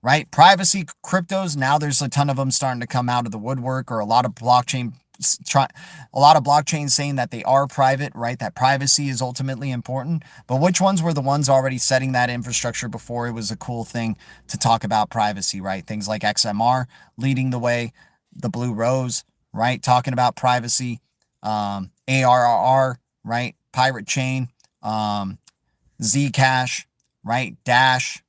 right? Privacy cryptos, now there's a ton of them starting to come out of the woodwork, or a lot of blockchains saying that they are private, right? That privacy is ultimately important. But which ones were the ones already setting that infrastructure before it was a cool thing to talk about privacy, right? Things like XMR leading the way, the Blue Rose, right? Talking about privacy, ARR, right? Pirate Chain, Zcash, right? Dash,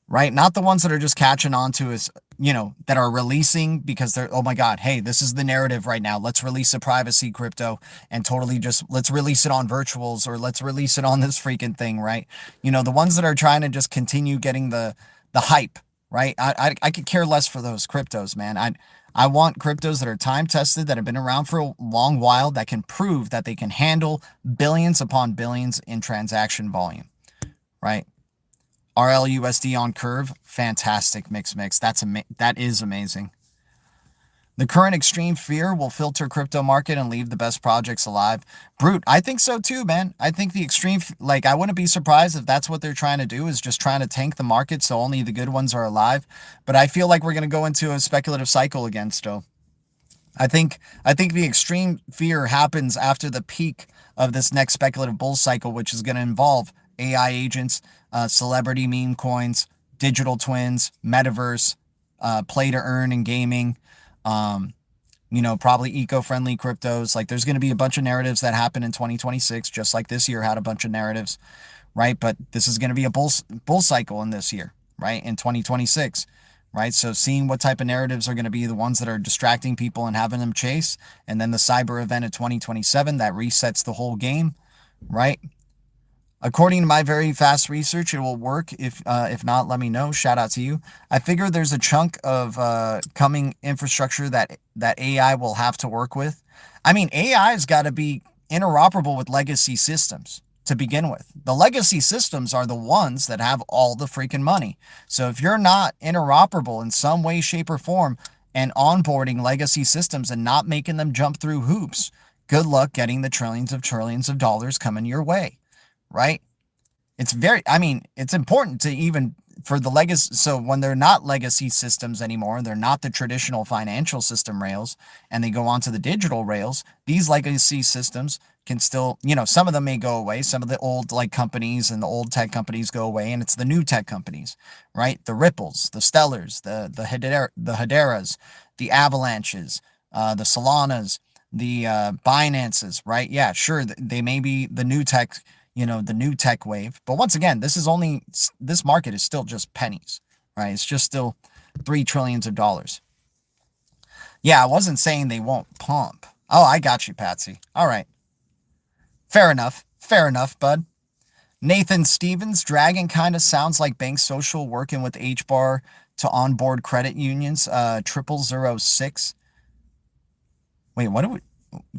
right? Not the ones that are just catching on to us, that are releasing because they're, oh my God, hey, this is the narrative right now. Let's release a privacy crypto and totally just, let's release it on virtuals, or let's release it on this freaking thing, right? The ones that are trying to just continue getting the hype, right? I could care less for those cryptos, man. I want cryptos that are time tested, that have been around for a long while, that can prove that they can handle billions upon billions in transaction volume, right? RLUSD on Curve, fantastic mix. That is amazing. The current extreme fear will filter crypto market and leave the best projects alive. Brute, I think so too, man. I think the extreme, like, I wouldn't be surprised if that's what they're trying to do, is just trying to tank the market so only the good ones are alive. But I feel like we're going to go into a speculative cycle again still. I think the extreme fear happens after the peak of this next speculative bull cycle, which is going to involve AI agents, celebrity meme coins, digital twins, metaverse, play to earn in gaming, probably eco-friendly cryptos. Like, there's going to be a bunch of narratives that happen in 2026, just like this year had a bunch of narratives, right? But this is going to be a bull cycle in this year, right? In 2026, right? So seeing what type of narratives are going to be the ones that are distracting people and having them chase, and then the cyber event of 2027 that resets the whole game, right? According to my very fast research, it will work. If not, let me know. Shout out to you. I figure there's a chunk of coming infrastructure that AI will have to work with. I mean, AI has got to be interoperable with legacy systems to begin with. The legacy systems are the ones that have all the freaking money. So if you're not interoperable in some way, shape, or form, and onboarding legacy systems and not making them jump through hoops, good luck getting the trillions of dollars coming your way. Right? It's important to even for the legacy. So when they're not legacy systems anymore, they're not the traditional financial system rails, and they go onto the digital rails, these legacy systems can still, some of them may go away. Some of the old companies and the old tech companies go away, and it's the new tech companies, right? The Ripples, the Stellars, the Hederas, the Avalanches, the Solanas, the Binances, right? Yeah, sure. They may be the new tech, the new tech wave. But once again, this market is still just pennies, right? It's just still $3 trillion. Yeah, I wasn't saying they won't pump. Oh, I got you, Patsy. All right. Fair enough. Fair enough, bud. Nathan Stevens, Dragon kind of sounds like Bank Social working with HBAR to onboard credit unions. 0006. Wait,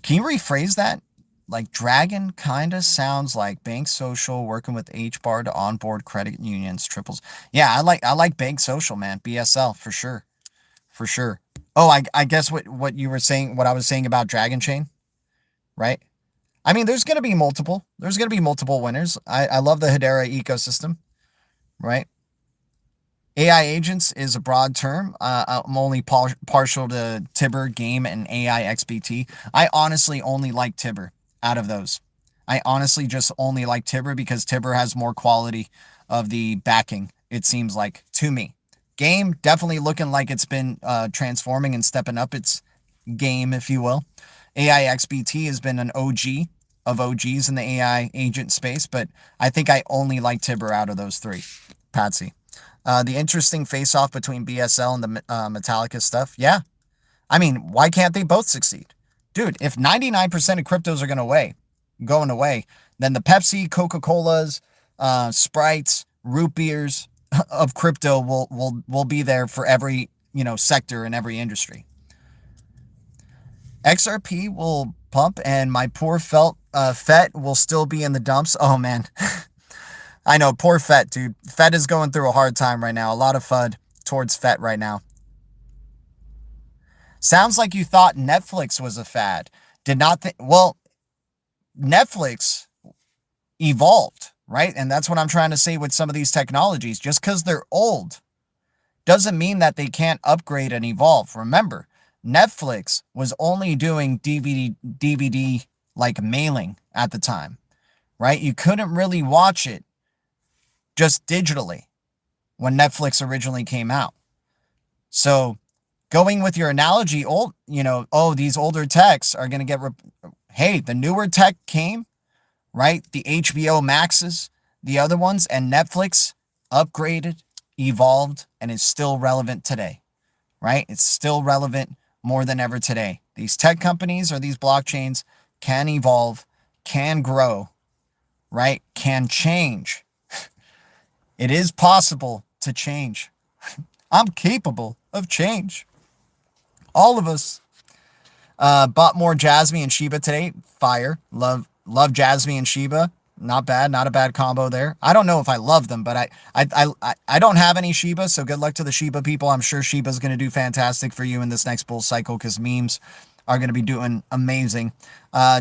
can you rephrase that? Like Dragon kind of sounds like Bank Social working with HBAR to onboard credit unions. Triples. Yeah, I like Bank Social, man. BSL for sure. For sure. Oh, I guess what you were saying, what I was saying about Dragon Chain, right? I mean, there's going to be multiple. There's going to be multiple winners. I love the Hedera ecosystem, right? AI agents is a broad term. I'm only partial to Tibber, Game, and AI XBT. I honestly only like Tibber out of those. I honestly just only like Tibber because Tibber has more quality of the backing, it seems like, to me. Game, definitely looking like it's been transforming and stepping up its game, if you will. AI XBT has been an OG of OGs in the AI agent space, but I think I only like Tibber out of those three. Patsy. The interesting face-off between BSL and the Metallica stuff. Yeah. I mean, why can't they both succeed? Dude, if 99% of cryptos are going away, then the Pepsi, Coca-Colas, Sprites, root beers of crypto will be there for every, sector in every industry. XRP will pump and my poor FET will still be in the dumps. Oh, man. I know, poor FET, dude. FET is going through a hard time right now. A lot of FUD towards FET right now. Sounds like you thought Netflix was a fad. Did not think... Well, Netflix evolved, right? And that's what I'm trying to say with some of these technologies. Just because they're old doesn't mean that they can't upgrade and evolve. Remember, Netflix was only doing DVD like mailing at the time, right? You couldn't really watch it just digitally when Netflix originally came out. So going with your analogy, these older techs are going to get... Hey, the newer tech came, right? The HBO Maxes, the other ones, and Netflix upgraded, evolved, and is still relevant today, right? It's still relevant more than ever today. These tech companies or these blockchains can evolve, can grow, right? Can change. It is possible to change. I'm capable of change. All of us. Bought more Jasmine and Shiba today. Fire. Love Jasmine and Shiba. Not bad. Not a bad combo there. I don't know if I love them, but I don't have any Shiba, so good luck to the Shiba people. I'm sure Shiba's going to do fantastic for you in this next bull cycle because memes are going to be doing amazing.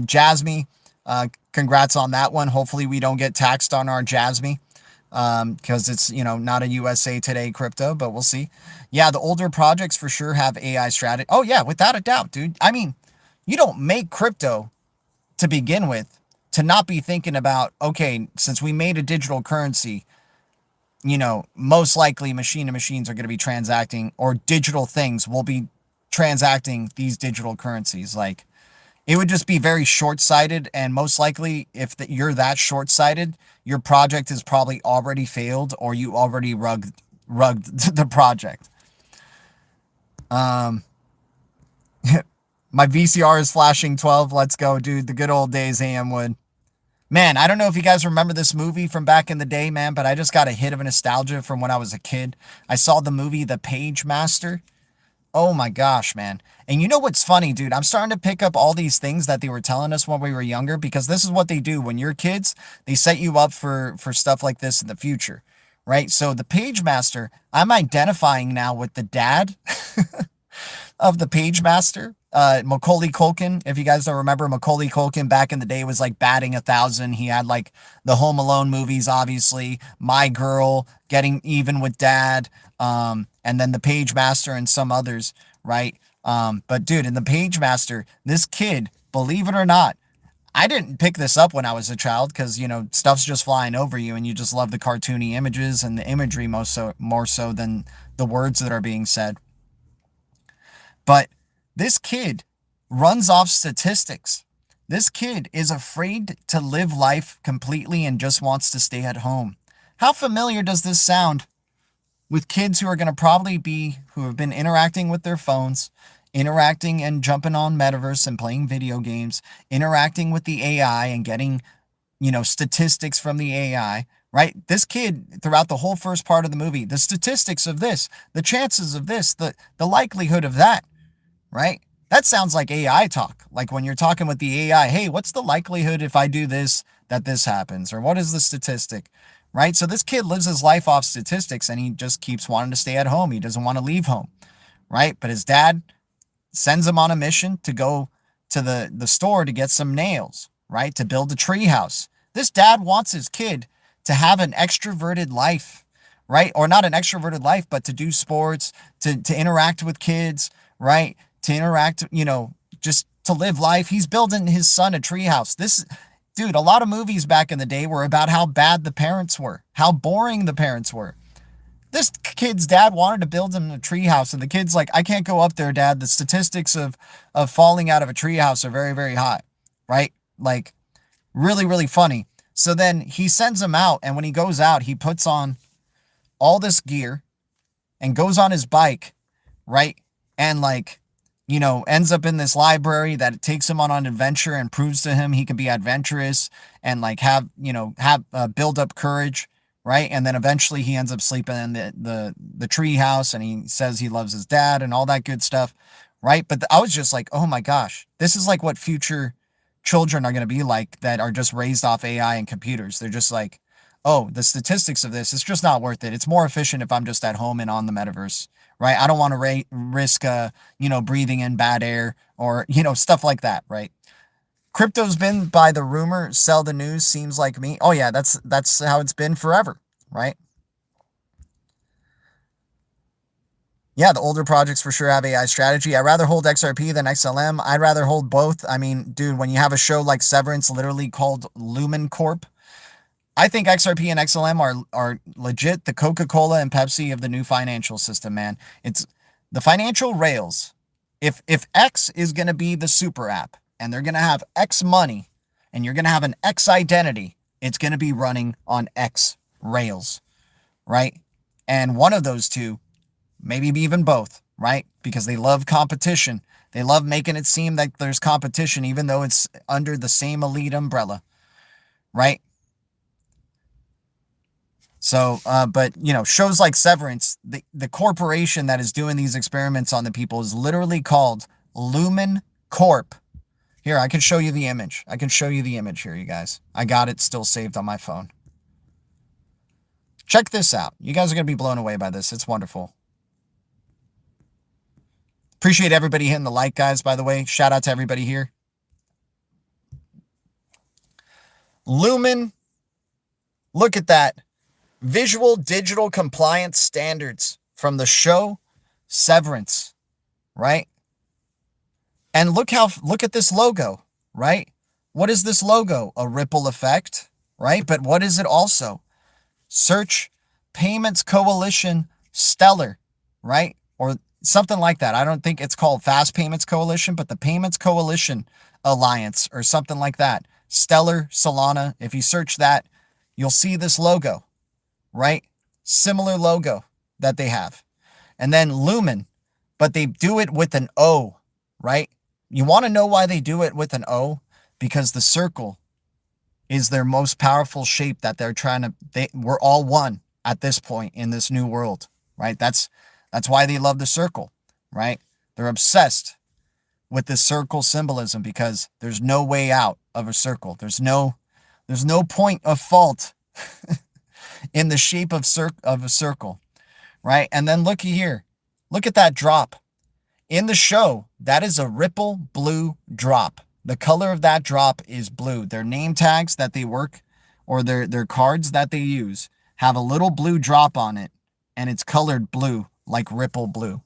Jasmine, congrats on that one. Hopefully we don't get taxed on our Jasmine. Because it's, not a USA Today crypto, but we'll see. Yeah, the older projects for sure have AI strategy. Oh, yeah, without a doubt, dude. I mean, you don't make crypto to begin with to not be thinking about, okay, since we made a digital currency, most likely machine to machines are going to be transacting, or digital things will be transacting these digital currencies. Like, it would just be very short-sighted, and most likely, if you're that short-sighted, your project has probably already failed, or you already rugged the project. My VCR is flashing 12. Let's go, dude. The good old days, AM Wood. Man, I don't know if you guys remember this movie from back in the day, man, but I just got a hit of nostalgia from when I was a kid. I saw the movie The Page Master. Oh my gosh, man. And you know what's funny, dude? I'm starting to pick up all these things that they were telling us when we were younger, because this is what they do. When you're kids, they set you up for stuff like this in the future, right? So the Page Master, I'm identifying now with the dad of the Page Master, Macaulay Culkin. If you guys don't remember, Macaulay Culkin back in the day was like batting 1,000. He had like the Home Alone movies, obviously, My Girl, Getting Even with Dad, and then the Page Master and some others, right? But dude, in the Page Master, this kid, believe it or not, I didn't pick this up when I was a child because, stuff's just flying over you and you just love the cartoony images and the imagery more so than the words that are being said. But this kid runs off statistics This kid is afraid to live life completely and just wants to stay at home. How familiar does this sound with kids who are going to probably be, who have been interacting with their phones, interacting and jumping on metaverse and playing video games, interacting with the AI and getting, statistics from the AI, right? This kid, throughout the whole first part of the movie, the statistics of this, the chances of this, the likelihood of that, right? That sounds like AI talk. Like when you're talking with the AI, hey, what's the likelihood if I do this, that this happens? Or what is the statistic, right? So this kid lives his life off statistics and he just keeps wanting to stay at home. He doesn't want to leave home, right? But his dad sends him on a mission to go to the store to get some nails, right? To build a tree house. This dad wants his kid to have an extroverted life, right? Or not an extroverted life, but to do sports, to interact with kids, right? To interact, just to live life. He's building his son a treehouse. Dude, a lot of movies back in the day were about how bad the parents were, how boring the parents were. This kid's dad wanted to build him a treehouse, and the kid's like, I can't go up there, Dad. The statistics of falling out of a treehouse are very, very high, right? Like, really, really funny. So then he sends him out, and when he goes out, he puts on all this gear and goes on his bike, right? And ends up in this library that it takes him on an adventure and proves to him he can be adventurous and build up courage, right? And then eventually he ends up sleeping in the tree house, and he says he loves his dad and all that good stuff, right? But I was just like, oh my gosh, this is like what future children are going to be like that are just raised off AI and computers. They're just like, oh, the statistics of this, it's just not worth it. It's more efficient if I'm just at home and on the metaverse, right? I don't want to risk, breathing in bad air or, stuff like that, right? Crypto's been, by the rumor, sell the news, seems like me. Oh yeah, that's how it's been forever, right? Yeah, the older projects for sure have AI strategy. I'd rather hold XRP than XLM. I'd rather hold both. I mean, dude, when you have a show like Severance, literally called Lumen Corp, I think XRP and XLM are legit the Coca-Cola and Pepsi of the new financial system, man. It's the financial rails. If X is going to be the super app and they're going to have X money and you're going to have an X identity, it's going to be running on X rails, right? And one of those two, maybe even both, right? Because they love competition. They love making it seem like there's competition, even though it's under the same elite umbrella, right? So, but, shows like Severance, the corporation that is doing these experiments on the people is literally called Lumen Corp. Here, I can show you the image. Here, you guys. I got it still saved on my phone. Check this out. You guys are going to be blown away by this. It's wonderful. Appreciate everybody hitting the like, guys, by the way. Shout out to everybody here. Lumen, look at that. Visual Digital Compliance Standards from the show Severance, right? And look at this logo, right? What is this logo? A ripple effect, right? But what is it also? Search Payments Coalition Stellar, right? Or something like that. I don't think it's called Fast Payments Coalition, but the Payments Coalition Alliance or something like that. Stellar, Solana. If you search that, you'll see this logo, right? Similar logo that they have. And then Lumen, but they do it with an O, right? You want to know why they do it with an O? Because the circle is their most powerful shape that they're trying to, we're all one at this point in this new world, right? That's why they love the circle, right? They're obsessed with this circle symbolism because there's no way out of a circle. There's no point of fault in the shape of a circle, right? And then looky here. Look at that drop. In the show, that is a ripple blue drop. The color of that drop is blue. Their name tags that they work, or their cards that they use, have a little blue drop on it, and it's colored blue, like ripple blue,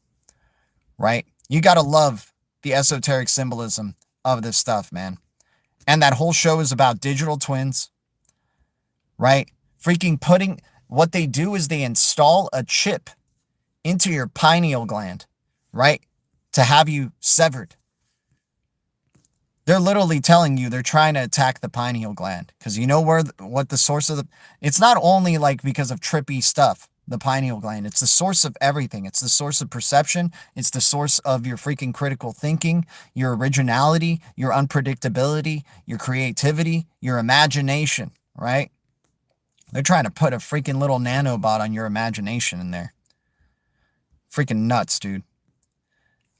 right? You got to love the esoteric symbolism of this stuff, man. And that whole show is about digital twins, right? What they do is they install a chip into your pineal gland, right? To have you severed. They're literally telling you they're trying to attack the pineal gland because you know what the source of the. It's not only like because of trippy stuff, the pineal gland. It's the source of everything. It's the source of perception. It's the source of your freaking critical thinking, your originality, your unpredictability, your creativity, your imagination, right? They're trying to put a freaking little nanobot on your imagination in there. Freaking nuts, dude.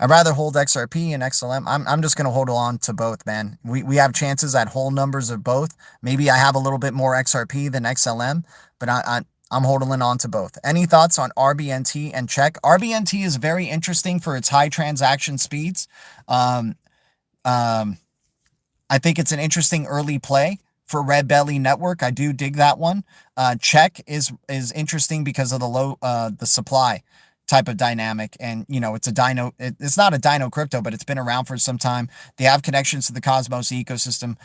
I'd rather hold XRP and XLM. I'm just going to hold on to both, man. We have chances at whole numbers of both. Maybe I have a little bit more XRP than XLM, but I'm holding on to both. Any thoughts on RBNT and check? RBNT is very interesting for its high transaction speeds. I think it's an interesting early play for Red Belly Network. I do dig that one. Check is interesting because of the low the supply type of dynamic, and you know, it's a dyno, it's not a dyno crypto, but it's been around for some time. They have connections to the Cosmos ecosystem.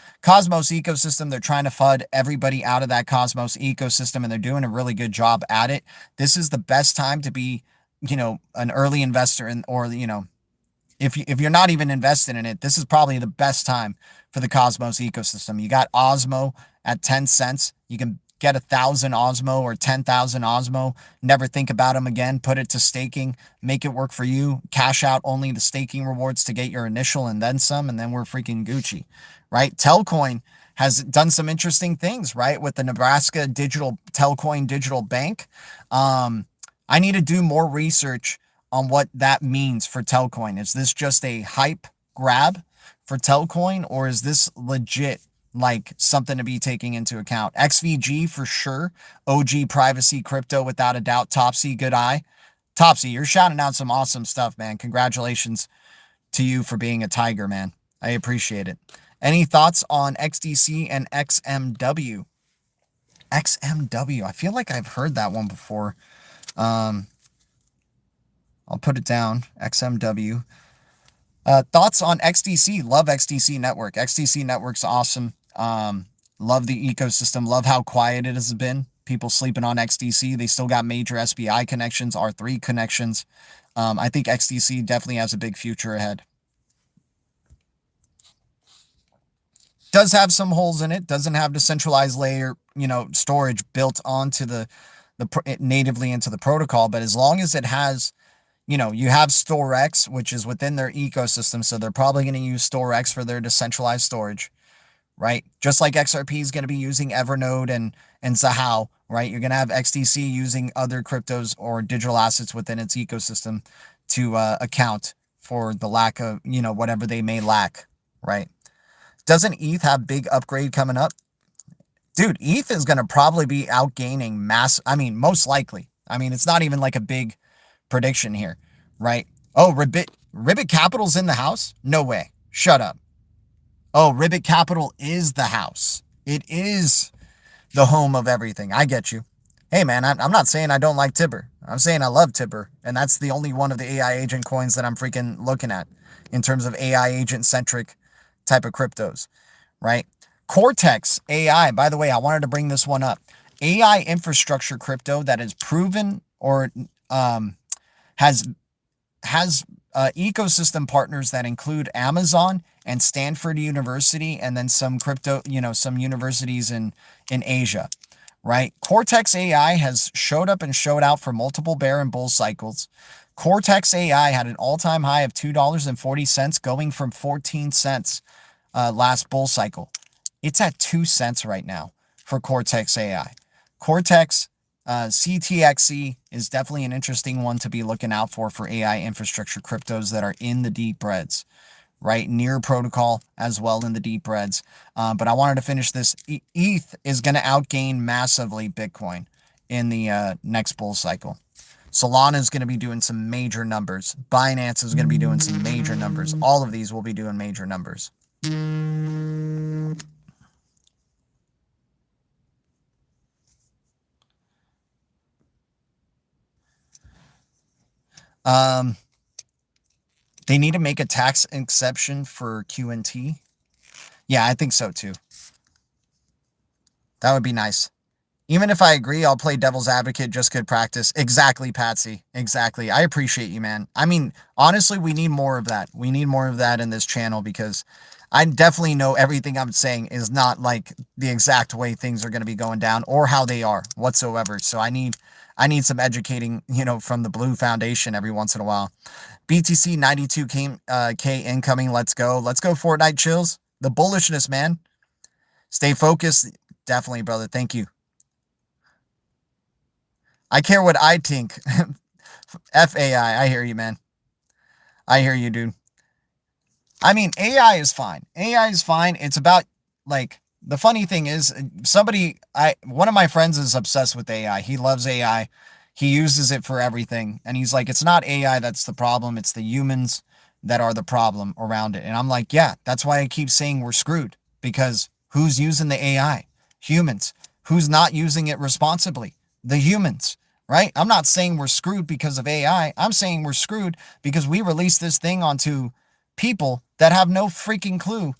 They're trying to FUD everybody out of that Cosmos ecosystem, and they're doing a really good job at it. This is the best time to be, you know, an early investor in, or you know, if you're not even invested in it, this is probably the best time for the Cosmos ecosystem. You got Osmo at 10 cents. You can get 1,000 Osmo or 10,000 Osmo, never think about them again, put it to staking, make it work for you, cash out only the staking rewards to get your initial and then some, and then we're freaking Gucci, right? Telcoin has done some interesting things, right? With the Nebraska Telcoin digital bank. I need to do more research on what that means for Telcoin. Is this just a hype grab for Telcoin, or is this legit like something to be taking into account? XVG for sure. OG privacy crypto without a doubt. Topsy, good eye. Topsy, you're shouting out some awesome stuff, man. Congratulations to you for being a tiger, man. I appreciate it. Any thoughts on XDC and XMW? XMW. I feel like I've heard that one before. I'll put it down. XMW. Thoughts on XDC? Love XDC network. XDC network's awesome. Love the ecosystem. Love how quiet it has been. People sleeping on XDC. They still got major SBI connections, R3 connections. I think XDC definitely has a big future ahead. Does have some holes in it. Doesn't have the centralized layer, you know, storage built onto the natively into the protocol. But as long as it has, you know, you have StoreX, which is within their ecosystem, so they're probably going to use StoreX for their decentralized storage, right? Just like XRP is going to be using Evernode and Zahao, right? You're going to have XDC using other cryptos or digital assets within its ecosystem to account for the lack of, you know, whatever they may lack, right? Doesn't ETH have big upgrade coming up? Dude, ETH is going to probably be outgaining most likely. I mean, it's not even like a big prediction here, right? Oh, Ribbit Capital's in the house? No way. Shut up. Oh, Ribbit Capital is the house. It is the home of everything. I get you. Hey, man, I'm not saying I don't like Tibber. I'm saying I love Tibber, and that's the only one of the AI agent coins that I'm freaking looking at in terms of AI agent-centric type of cryptos, right? Cortex AI, by the way, I wanted to bring this one up. AI infrastructure crypto that is proven or has ecosystem partners that include Amazon and Stanford University, and then some crypto, you know, some universities in Asia, right? Cortex AI has showed up and showed out for multiple bear and bull cycles. Cortex AI had an all-time high of $2.40, going from 14 cents last bull cycle. It's at 2 cents right now for Cortex AI. Cortex CTXC is definitely an interesting one to be looking out for AI infrastructure cryptos that are in the deep breads, right? Near protocol as well in the deep breads. But I wanted to finish this. ETH is going to outgain massively Bitcoin in the next bull cycle. Solana is going to be doing some major numbers. Binance is going to be doing some major numbers. All of these will be doing major numbers. They need to make a tax exception for QNT. Yeah, I think so too. That would be nice. Even if I agree, I'll play devil's advocate, just good practice. Exactly, Patsy. Exactly. I appreciate you, man. I mean, honestly, we need more of that. We need more of that in this channel because I definitely know everything I'm saying is not like the exact way things are going to be going down or how they are whatsoever. So I need some educating, from the Blue Foundation every once in a while. BTC 92K incoming. Let's go. Let's go Fortnite chills. The bullishness, man. Stay focused. Definitely, brother. Thank you. I care what I think. FAI. I hear you, man. I hear you, dude. I mean, AI is fine. AI is fine. It's about, like, the funny thing is, one of my friends is obsessed with AI. He loves AI. He uses it for everything. And he's like, it's not AI that's the problem. It's the humans that are the problem around it. And I'm like, yeah, that's why I keep saying we're screwed. Because who's using the AI? Humans. Who's not using it responsibly? The humans. Right? I'm not saying we're screwed because of AI. I'm saying we're screwed because we released this thing onto people that have no freaking clue,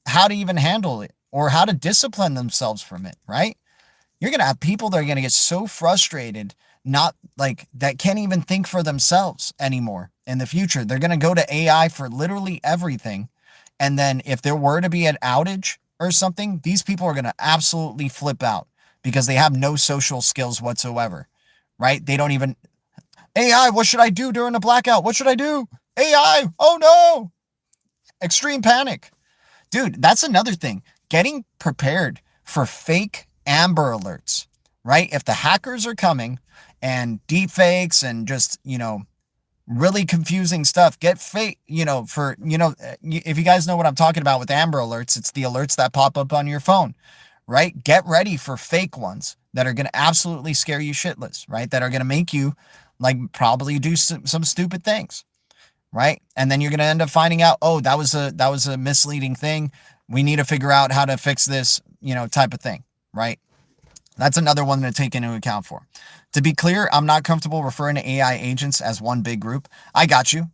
how to even handle it or how to discipline themselves from it, right? You're going to have people that are going to get so frustrated, not like that can't even think for themselves anymore in the future. They're going to go to AI for literally everything. And then if there were to be an outage or something, these people are going to absolutely flip out because they have no social skills whatsoever, right? They don't even, AI, what should I do during a blackout? What should I do? AI, oh no! Extreme panic. Dude, that's another thing. Getting prepared for fake Amber Alerts, right? If the hackers are coming and deep fakes and just, really confusing stuff, get fake, if you guys know what I'm talking about with Amber Alerts, it's the alerts that pop up on your phone, right? Get ready for fake ones that are going to absolutely scare you shitless, right? That are going to make you like probably do some stupid things. Right? And then you're going to end up finding out, oh, that was a misleading thing. We need to figure out how to fix this, type of thing, right? That's another one to take into account for. To be clear, I'm not comfortable referring to AI agents as one big group. I got you.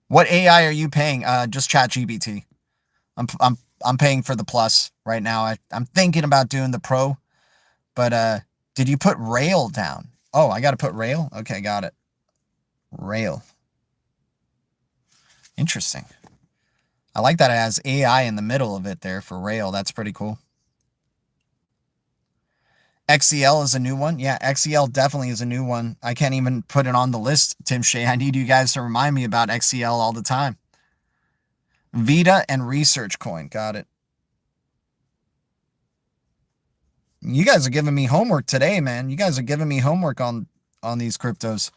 What AI are you paying? Just ChatGPT. I'm paying for the plus right now. I'm thinking about doing the pro, but did you put rail down? Oh, I got to put rail? Okay, got it. Rail. Interesting. I like that it has AI in the middle of it there for rail. That's pretty cool. XEL is a new one. Yeah, XEL definitely is a new one. I can't even put it on the list, Tim Shea. I need you guys to remind me about XEL all the time. Vita and Research Coin. Got it. You guys are giving me homework today, man. You guys are giving me homework on these cryptos.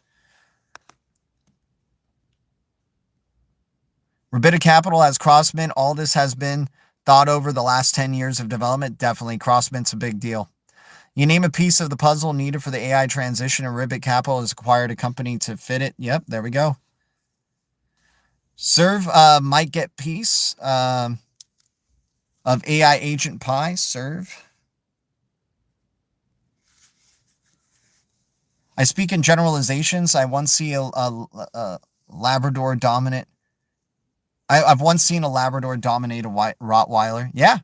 Rebita Capital has Crossmint. All this has been thought over the last 10 years of development. Definitely, Crossmint's a big deal. You name a piece of the puzzle needed for the AI transition, and Ribbit Capital has acquired a company to fit it. Yep, there we go. Serve might get piece of AI Agent Pi. Serve. I speak in generalizations. I once see a Labrador dominant. I've once seen a Labrador dominate a Rottweiler. Yeah.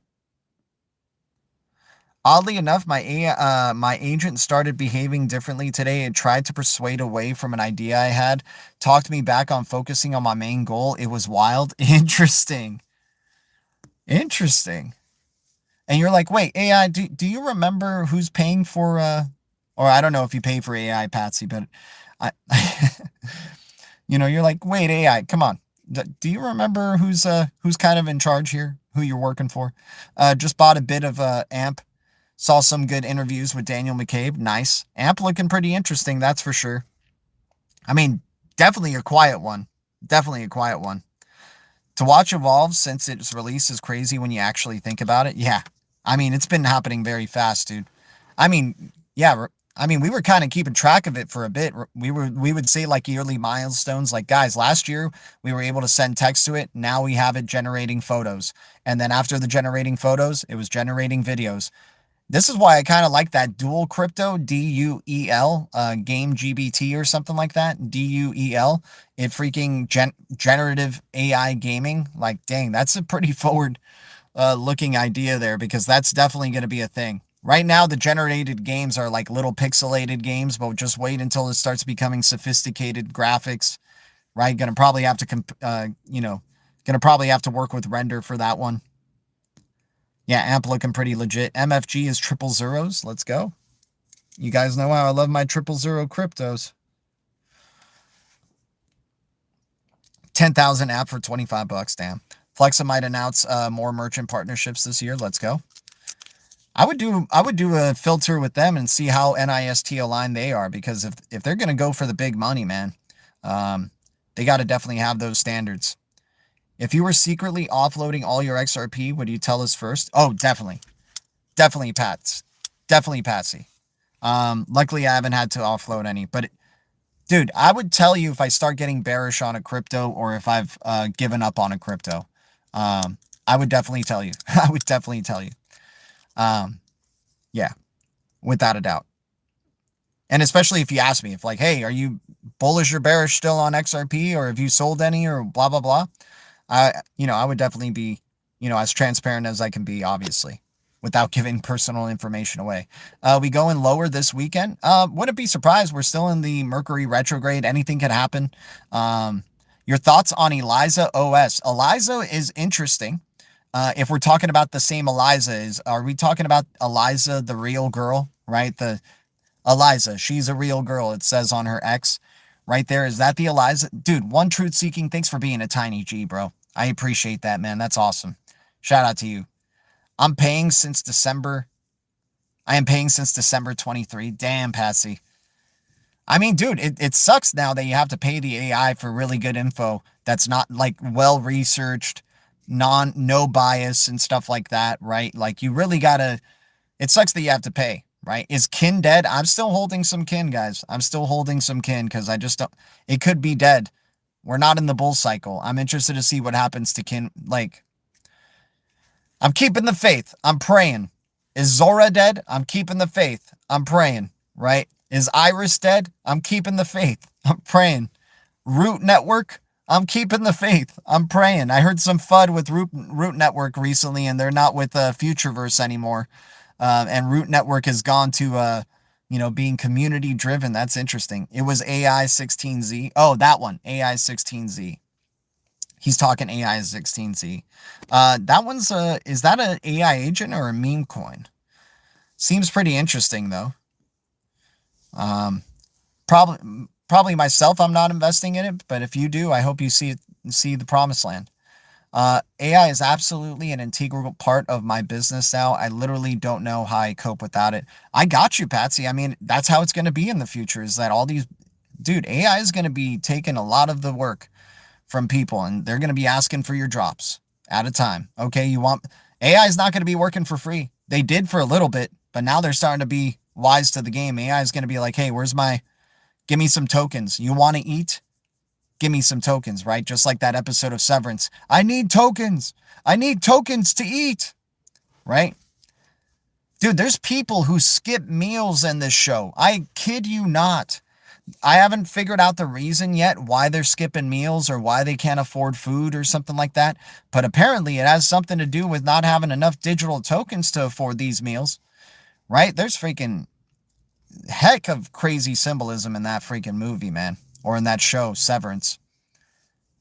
Oddly enough, my agent started behaving differently today and tried to persuade away from an idea I had. Talked me back on focusing on my main goal. It was wild. Interesting. And you're like, wait, AI, do you remember who's paying for, or I don't know if you pay for AI, Patsy, but I, you're like, wait, AI, come on. Do you remember who's kind of in charge here? Who you're working for? Just bought a bit of AMP. Saw some good interviews with Daniel McCabe. Nice. AMP looking pretty interesting, that's for sure. I mean, definitely a quiet one. To watch evolve since its release is crazy when you actually think about it. Yeah. I mean, it's been happening very fast, dude. I mean, yeah. I mean, we were kind of keeping track of it for a bit. We would say like yearly milestones. Like, guys, last year we were able to send text to it. Now we have it generating photos. And then after the generating photos, it was generating videos. This is why I kind of like that dual crypto, DUEL, game GBT or something like that. DUEL. It freaking generative AI gaming. Like, dang, that's a pretty forward looking idea there, because that's definitely going to be a thing. Right now, the generated games are like little pixelated games, but just wait until it starts becoming sophisticated graphics, right? Gonna probably have to, gonna probably have to work with render for that one. Yeah, AMP looking pretty legit. MFG is triple zeros. Let's go. You guys know how I love my 000 cryptos. 10,000 app for 25 bucks. Damn. Flexa might announce more merchant partnerships this year. Let's go. I would do a filter with them and see how NIST aligned they are, because if they're going to go for the big money, man, they got to definitely have those standards. If you were secretly offloading all your XRP, would you tell us first? Oh, definitely. Definitely, Pats. Definitely, Patsy. Luckily, I haven't had to offload any. But, dude, I would tell you if I start getting bearish on a crypto or if I've given up on a crypto. I would definitely tell you. I would definitely tell you. Yeah, without a doubt. And especially if you ask me, if like, hey, are you bullish or bearish still on XRP, or have you sold any, or blah, blah, blah. I would definitely be, as transparent as I can be, obviously, without giving personal information away. We going lower this weekend. Wouldn't be surprised. We're still in the Mercury retrograde. Anything can happen. Your thoughts on Eliza OS? Eliza is interesting. If we're talking about the same Eliza, are we talking about Eliza, the real girl, right? The Eliza, she's a real girl, it says on her X right there. Is that the Eliza? Dude, One Truth Seeking, thanks for being a tiny G, bro. I appreciate that, man. That's awesome. Shout out to you. I'm paying since December. I am paying since December 23. Damn, Patsy. I mean, dude, it sucks now that you have to pay the AI for really good info that's not like well-researched, no bias and stuff like that, right? Like you really gotta, it sucks that you have to pay, right? Is Kin dead? I'm still holding some Kin, guys. I'm still holding some Kin because I just don't, it could be dead. We're not in the bull cycle. I'm interested to see what happens to Kin. Like, I'm keeping the faith. I'm praying. Is Zora dead? I'm keeping the faith. I'm praying, right? Is Iris dead? I'm keeping the faith. I'm praying. Root Network? I'm keeping the faith. I'm praying. I heard some FUD with Root Network recently, and they're not with Futureverse anymore. And Root Network has gone to, being community driven. That's interesting. It was AI16Z. Oh, that one. AI16Z. He's talking AI16Z. That one's is that an AI agent or a meme coin? Seems pretty interesting though. Probably myself, I'm not investing in it, but if you do, I hope you see the promised land. AI is absolutely an integral part of my business now. I literally don't know how I cope without it. I got you, Patsy. I mean, that's how it's going to be in the future, is that all these, dude, AI is going to be taking a lot of the work from people, and they're going to be asking for your drops at a time. Okay, AI is not going to be working for free. They did for a little bit, but now they're starting to be wise to the game. AI is going to be like, hey, give me some tokens. You want to eat? Give me some tokens, right? Just like that episode of Severance. I need tokens. I need tokens to eat, right? Dude, there's people who skip meals in this show. I kid you not. I haven't figured out the reason yet why they're skipping meals or why they can't afford food or something like that. But apparently it has something to do with not having enough digital tokens to afford these meals, right? There's freaking heck of crazy symbolism in that freaking movie, man. Or in that show, Severance.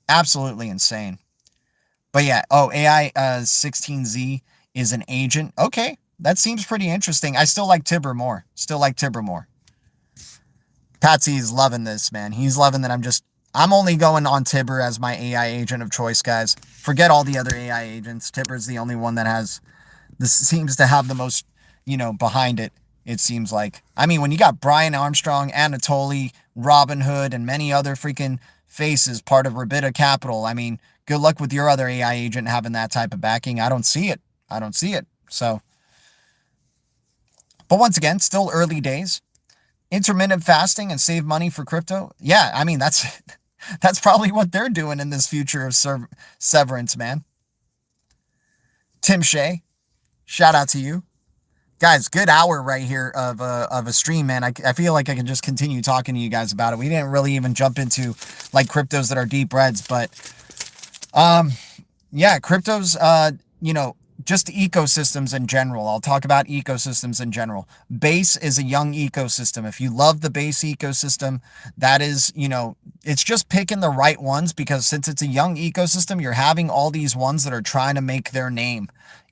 Absolutely insane. But yeah, AI 16Z is an agent. Okay, that seems pretty interesting. I still like Tibber more. Patsy's loving this, man. He's loving that I'm only going on Tibber as my AI agent of choice, guys. Forget all the other AI agents. Tibber's the only one that seems to have the most, behind it. It seems like. I mean, when you got Brian Armstrong, Anatoly, Robin Hood, and many other freaking faces part of Rebita Capital, I mean, good luck with your other AI agent having that type of backing. I don't see it. So, but once again, still early days. Intermittent fasting and save money for crypto. Yeah, I mean, that's probably what they're doing in this future of Severance, man. Tim Shea, shout out to you. Guys, good hour right here of a stream, man. I feel like I can just continue talking to you guys about it. We didn't really even jump into like cryptos that are deep reds, but yeah, cryptos, just ecosystems in general. I'll talk about ecosystems in general. Base is a young ecosystem. If you love the base ecosystem, that is, it's just picking the right ones, because since it's a young ecosystem, you're having all these ones that are trying to make their name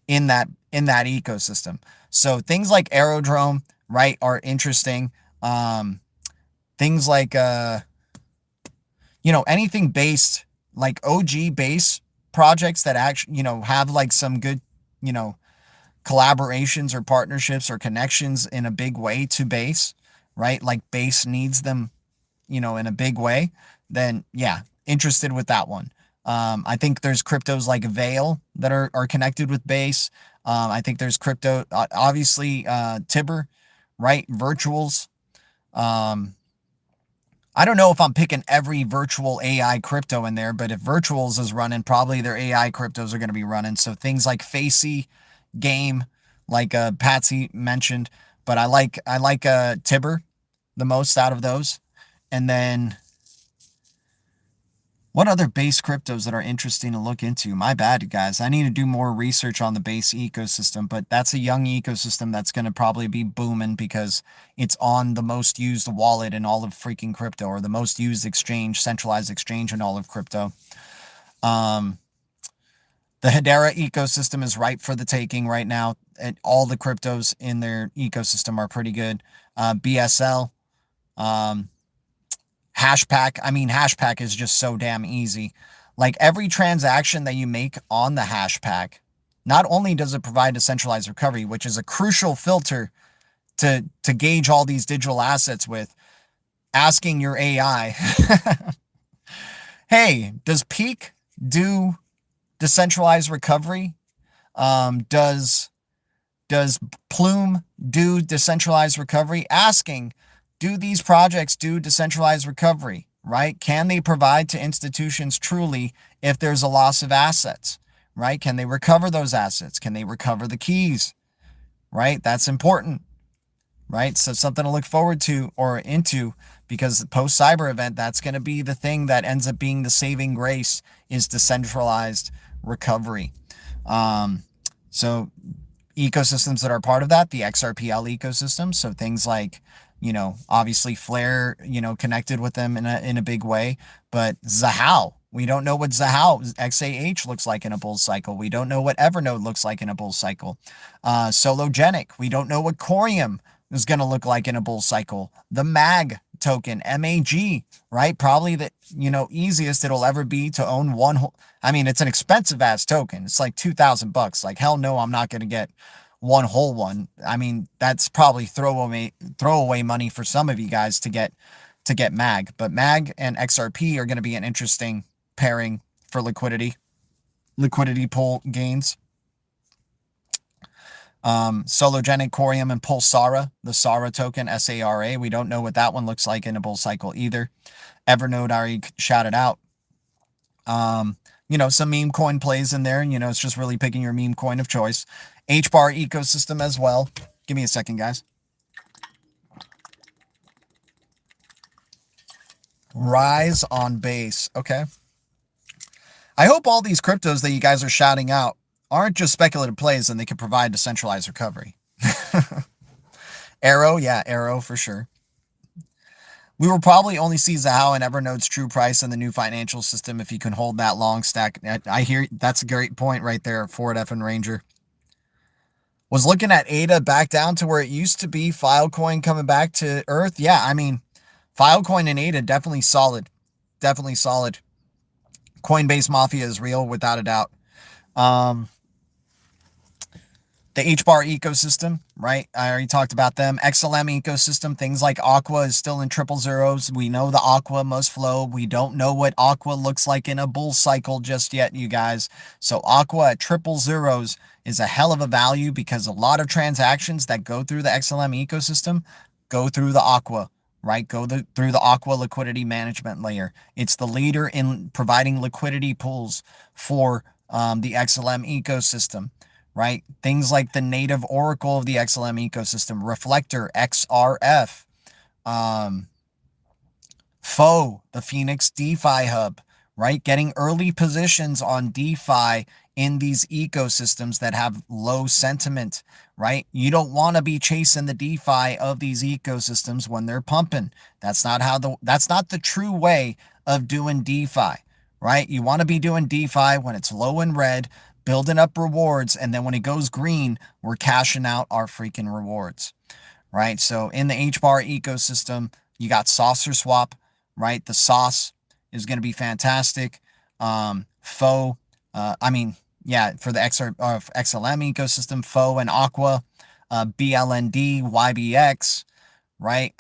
in that ecosystem. So things like Aerodrome, right, are interesting. Things like anything based, like OG base projects that actually, have like some good, collaborations or partnerships or connections in a big way to base, right? Like base needs them, in a big way, then yeah, interested with that one. I think there's cryptos like Veil that are connected with base. I think there's crypto, obviously, Tibber, right? Virtuals. I don't know if I'm picking every virtual AI crypto in there, but if Virtuals is running, probably their AI cryptos are going to be running. So things like Facey, Game, like Patsy mentioned, but I like Tibber the most out of those. And then what other base cryptos that are interesting to look into? My bad, guys. I need to do more research on the base ecosystem, but that's a young ecosystem that's going to probably be booming because it's on the most used wallet in all of freaking crypto, or the most used exchange, centralized exchange in all of crypto. The Hedera ecosystem is ripe for the taking right now. And all the cryptos in their ecosystem are pretty good. BSL, Hashpack. I mean, Hashpack is just so damn easy. Like every transaction that you make on the Hashpack, not only does it provide a centralized recovery, which is a crucial filter to gauge all these digital assets with, asking your AI, hey, does Peak do decentralized recovery? Does Plume do decentralized recovery? Asking, do these projects do decentralized recovery, right? Can they provide to institutions truly if there's a loss of assets, right? Can they recover those assets? Can they recover the keys, right? That's important, right? So something to look forward to or into, because post-cyber event, that's going to be the thing that ends up being the saving grace, is decentralized recovery. So ecosystems that are part of that, the XRPL ecosystem. So things like, obviously Flare, connected with them in a big way, but Zahao, we don't know what Zahao XAH looks like in a bull cycle. We don't know what Evernote looks like in a bull cycle. Sologenic, we don't know what Corium is going to look like in a bull cycle. The MAG token, MAG, right? Probably the, easiest it'll ever be to own one whole. I mean, it's an expensive ass token. It's like $2,000. Like, hell no, I'm not going to get one whole one. I mean, that's probably throwaway money for some of you guys to get MAG. But MAG and XRP are going to be an interesting pairing for liquidity pool gains. Sologenic, Corium, and Pulsara, the SARA token, SARA. We don't know what that one looks like in a bull cycle either. Evernote, I already shouted out. Some meme coin plays in there, and, it's just really picking your meme coin of choice. HBAR ecosystem as well. Give me a second, guys. Rise on base. Okay. I hope all these cryptos that you guys are shouting out aren't just speculative plays and they can provide decentralized recovery. Arrow, yeah, Arrow for sure. We will probably only see Zahao and Evernote's true price in the new financial system if you can hold that long stack. I hear that's a great point right there, Ford F and Ranger. Was looking at ADA back down to where it used to be. Filecoin coming back to earth. Yeah, I mean, Filecoin and ADA definitely solid. Definitely solid. Coinbase Mafia is real, without a doubt. The HBAR ecosystem, right? I already talked about them. XLM ecosystem, things like Aqua is still in triple zeros. We know the Aqua must flow. We don't know what Aqua looks like in a bull cycle just yet, you guys. So Aqua at triple zeros is a hell of a value, because a lot of transactions that go through the XLM ecosystem go through the Aqua, right? Through the Aqua liquidity management layer. It's the leader in providing liquidity pools for the XLM ecosystem, right? Things like the native oracle of the XLM ecosystem, Reflector, XRF, FO, the Phoenix DeFi hub, right? Getting early positions on DeFi in these ecosystems that have low sentiment, right? You don't want to be chasing the DeFi of these ecosystems when they're pumping. That's not the true way of doing DeFi, right? You want to be doing DeFi when it's low and red, building up rewards, and then when it goes green, we're cashing out our freaking rewards, right? So in the HBAR ecosystem, you got Saucer Swap, right? The sauce is going to be fantastic. Faux, for the XLM ecosystem, Faux and Aqua, BLND, YBX, right?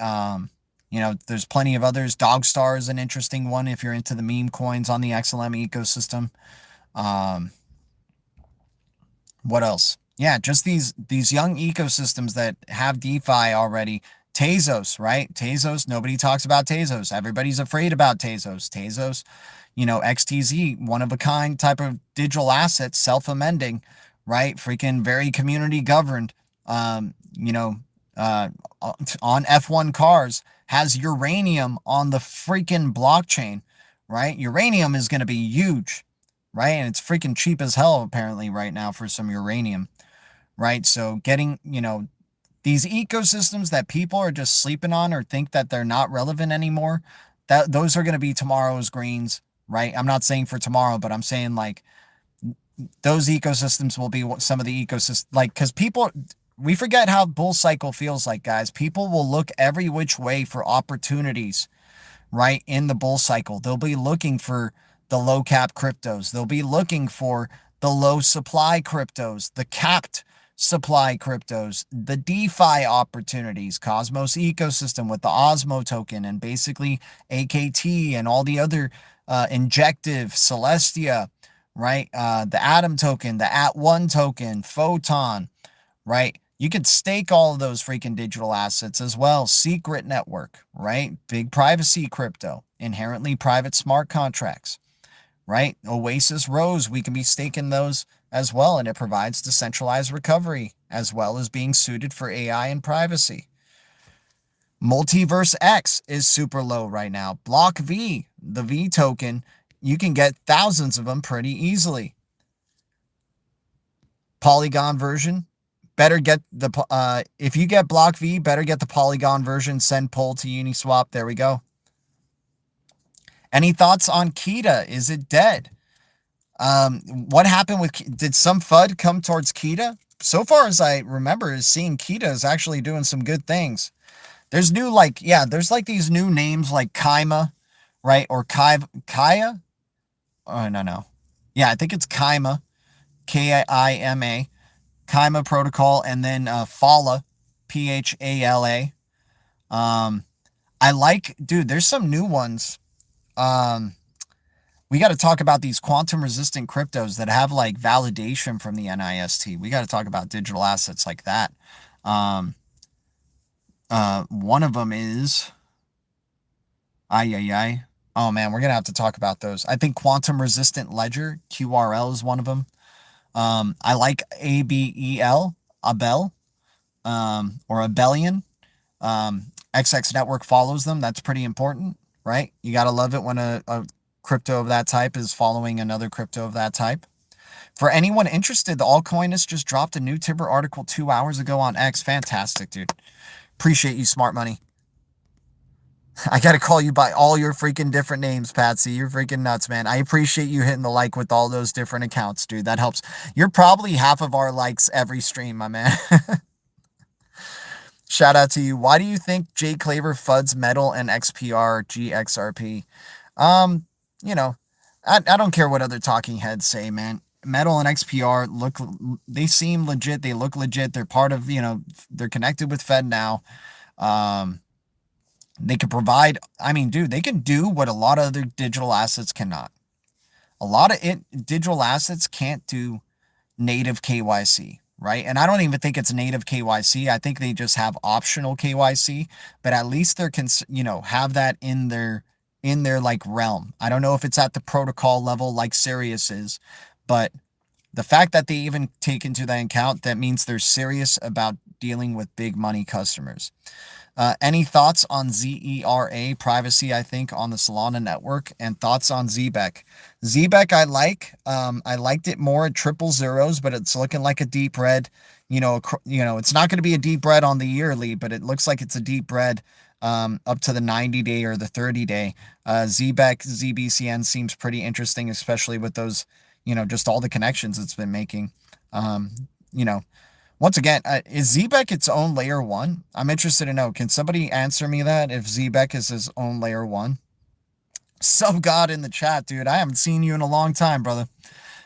There's plenty of others. Dogstar is an interesting one if you're into the meme coins on the XLM ecosystem. What else? Yeah, just these young ecosystems that have DeFi already. Tezos, right? Tezos, nobody talks about Tezos. Everybody's afraid about Tezos. Tezos, XTZ, one of a kind type of digital asset, self-amending, right? Freaking very community governed, on F1 cars, has uranium on the freaking blockchain, right? Uranium is going to be huge, right? And it's freaking cheap as hell apparently right now for some uranium, right? So getting, these ecosystems that people are just sleeping on or think that they're not relevant anymore, those are going to be tomorrow's greens, right? I'm not saying for tomorrow, but I'm saying like those ecosystems will be some of the ecosystems, like, because we forget how bull cycle feels like, guys. People will look every which way for opportunities, right? In the bull cycle, they'll be looking for the low cap cryptos. They'll be looking for the low supply cryptos, the capped supply cryptos, the DeFi opportunities, Cosmos ecosystem with the Osmo token, and basically AKT and all the other Injective, Celestia, right? The Atom token, the At1 token, Photon, right? You could stake all of those freaking digital assets as well. Secret network, right? Big privacy crypto, inherently private smart contracts, right? Oasis Rose, we can be staking those as well, and it provides decentralized recovery as well as being suited for AI and privacy. Multiverse X is super low right now. Block V, the V token, you can get thousands of them pretty easily. Polygon version, better get the, if you get Block V, better get the Polygon version, send poll to Uniswap. There we go. Any thoughts on Kita? Is it dead? What happened did some FUD come towards Kita? So far as I remember is seeing Kita is actually doing some good things. There's there's like these new names like Kaima, right? Or Kaya? Oh, no. Yeah, I think it's Kaima, K-I-M-A, Kaima protocol, and then Phala, P-H-A-L-A. Dude, there's some new ones. We got to talk about these quantum resistant cryptos that have like validation from the NIST. We got to talk about digital assets like that. One of them is, oh man, we're going to have to talk about those. I think quantum resistant ledger, QRL, is one of them. I like ABEL, Abel, or Abelian. XX Network follows them. That's pretty important, right? You got to love it when a crypto of that type is following another crypto of that type. For anyone interested, the Altcoinist just dropped a new Tibber article 2 hours ago on X. Fantastic, dude. Appreciate you, smart money. I got to call you by all your freaking different names, Patsy. You're freaking nuts, man. I appreciate you hitting the like with all those different accounts, dude. That helps. You're probably half of our likes every stream, my man. Shout out to you. Why do you think Jay Claver FUDs Metal and XPR GXRP? I don't care what other talking heads say, man. Metal and XPR they seem legit. They look legit. They're part of, they're connected with Fed now. They can provide, dude, they can do what a lot of other digital assets cannot. A lot of digital assets can't do native KYC, right? And I don't even think it's native KYC. I think they just have optional KYC, but at least they're, have that in their like realm. I don't know if it's at the protocol level like Sirius is, but the fact that they even take into that account, that means they're serious about dealing with big money customers. Any thoughts on ZERA privacy, I think, on the Solana network, and thoughts on ZBEC? ZBEC I like. I liked it more at triple zeros, but it's looking like a deep red. It's not going to be a deep red on the yearly, but it looks like it's a deep red up to the 90-day or the 30-day. ZBEC, ZBCN seems pretty interesting, especially with those, just all the connections it's been making. Once again, is ZBEC its own layer 1? I'm interested to know. Can somebody answer me that, if ZBEC is his own layer 1? Sub God in the chat, dude. I haven't seen you in a long time, brother.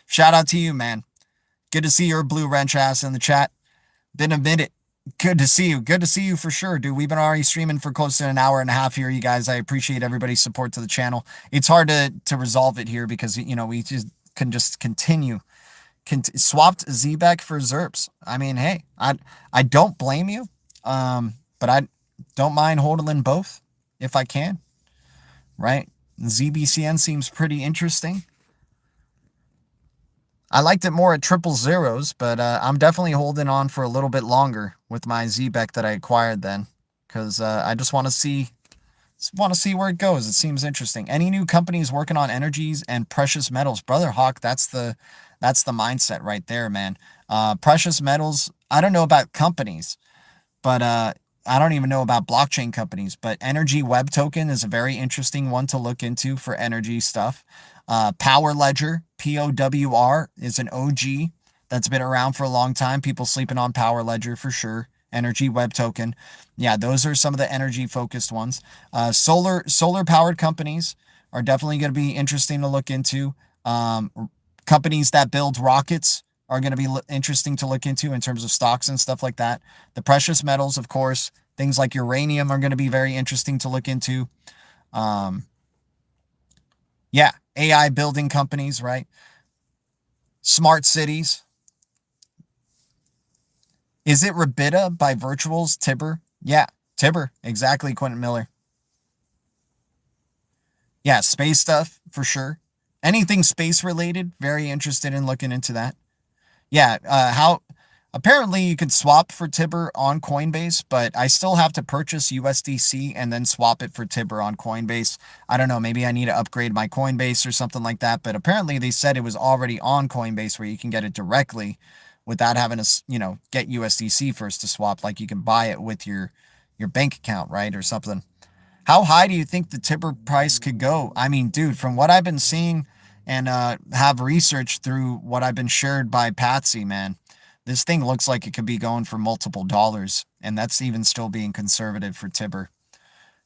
Shout out to you, man. Good to see your blue wrench ass in the chat. Been a minute. Good to see you. Good to see you for sure, dude. We've been already streaming for close to an hour and a half here, you guys. I appreciate everybody's support to the channel. It's hard to resolve it here because, we just can just continue. Swapped ZBEC for ZERPs. I mean, hey, I don't blame you, but I don't mind holding both if I can, right? ZBCN seems pretty interesting. I liked it more at triple zeros, but I'm definitely holding on for a little bit longer with my ZBEC that I acquired then, because I just want to see where it goes. It seems interesting. Any new companies working on energies and precious metals? Brother Hawk, that's the mindset right there, man. Precious metals, I don't know about companies, but I don't even know about blockchain companies, but Energy Web Token is a very interesting one to look into for energy stuff. Power Ledger, POWR, is an OG that's been around for a long time. People sleeping on Power Ledger for sure. Energy Web Token. Yeah, those are some of the energy focused ones. Solar powered companies are definitely going to be interesting to look into. Companies that build rockets are going to be interesting to look into in terms of stocks and stuff like that. The precious metals, of course, things like uranium are going to be very interesting to look into. Yeah, AI building companies, right? Smart cities. Is it Rabita by Virtuals, Tibber? Yeah, Tibber, exactly, Quentin Miller. Yeah, space stuff, for sure. Anything space related, very interested in looking into that. Yeah, apparently you could swap for Tibber on Coinbase, but I still have to purchase USDC and then swap it for Tibber on Coinbase. I don't know, maybe I need to upgrade my Coinbase or something like that, but apparently they said it was already on Coinbase where you can get it directly without having to, get USDC first to swap, like you can buy it with your bank account, right, or something. How high do you think the Tibber price could go? I mean, dude, from what I've been seeing and have researched through what I've been shared by Patsy, man, this thing looks like it could be going for multiple dollars, and that's even still being conservative for Tibber.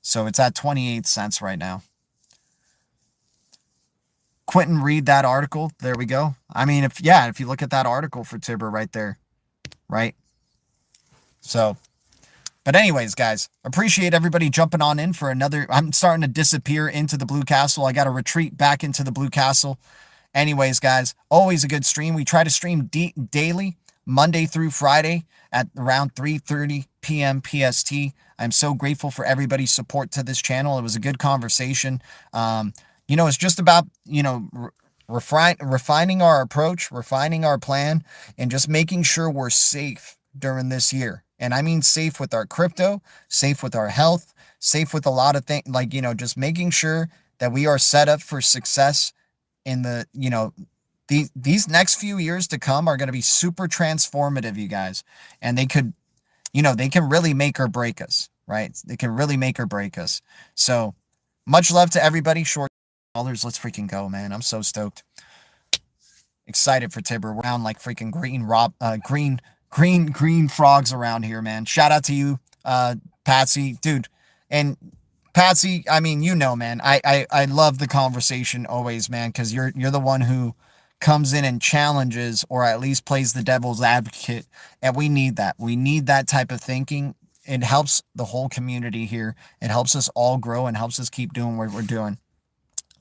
So it's at 28 cents right now. Quentin, read that article. There we go. I mean, if you look at that article for Tibber right there, right? So, but anyways, guys, appreciate everybody jumping on in for another. I'm starting to disappear into the Blue Castle. I got to retreat back into the Blue Castle. Anyways, guys, always a good stream. We try to stream daily, Monday through Friday at around 3:30 p.m. PST. I'm so grateful for everybody's support to this channel. It was a good conversation. It's just about, refining our approach, refining our plan, and just making sure we're safe during this year. And I mean safe with our crypto, safe with our health, safe with a lot of things, like, just making sure that we are set up for success in the, these next few years to come are going to be super transformative, you guys. And they could, they can really make or break us, right? They can really make or break us. So much love to everybody. Short dollars. Let's freaking go, man. I'm so stoked. Excited for Tibber. We're down like freaking green frogs around here, man. Shout out to you, Patsy, dude. And Patsy, I mean, man, I love the conversation always, man, because you're the one who comes in and challenges, or at least plays the devil's advocate, and we need that. We need that type of thinking. It helps the whole community here. It helps us all grow and helps us keep doing what we're doing.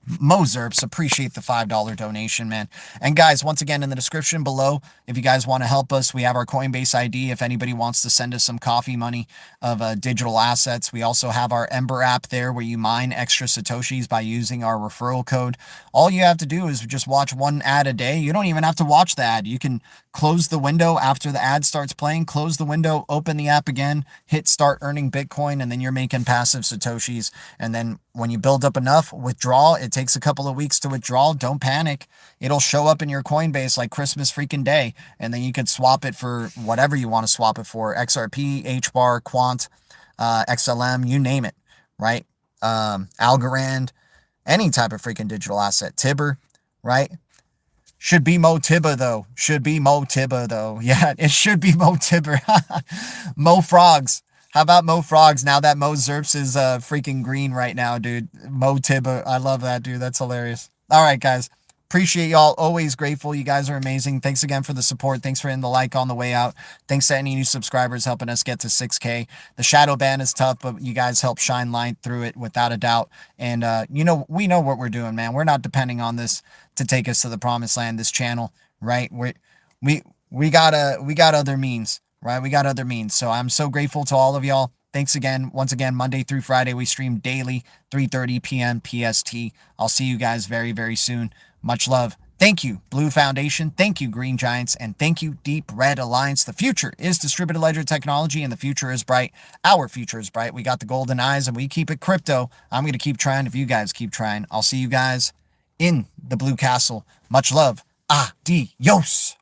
Mozerps, appreciate the $5 donation, man. And guys, once again, in the description below, if you guys want to help us, we have our Coinbase ID. If anybody wants to send us some coffee money of digital assets, we also have our Ember app there where you mine extra Satoshis by using our referral code. All you have to do is just watch one ad a day. You don't even have to watch the ad. You can close the window after the ad starts playing, close the window, open the app again, hit start earning Bitcoin, and then you're making passive Satoshis. And then when you build up enough, withdraw. It takes a couple of weeks to withdraw. Don't panic. It'll show up in your Coinbase like Christmas freaking day. And then you could swap it for whatever you want to swap it for. XRP, HBAR, Quant, XLM, you name it, right? Algorand, any type of freaking digital asset. Tibber, right? Should be Mo Tibba, though. Should be Mo Tibba, though. Yeah, it should be Mo Tibber. Mo Frogs. How about Mo Frogs now that Mo Zerps is freaking green right now, dude? Mo Tibba. I love that, dude. That's hilarious. All right, guys. Appreciate y'all. Always grateful. You guys are amazing. Thanks again for the support. Thanks for hitting the like on the way out. Thanks to any new subscribers helping us get to 6K. The shadow ban is tough, but you guys help shine light through it without a doubt. And, we know what we're doing, man. We're not depending on this to take us to the promised land, this channel, right? We got other means, right? We got other means. So I'm so grateful to all of y'all. Thanks again. Once again, Monday through Friday, we stream daily, 3:30 p.m. PST. I'll see you guys very, very soon. Much love. Thank you, Blue Foundation. Thank you, Green Giants. And thank you, Deep Red Alliance. The future is distributed ledger technology, and the future is bright. Our future is bright. We got the golden eyes, and we keep it crypto. I'm going to keep trying if you guys keep trying. I'll see you guys in the Blue Castle. Much love. Adios.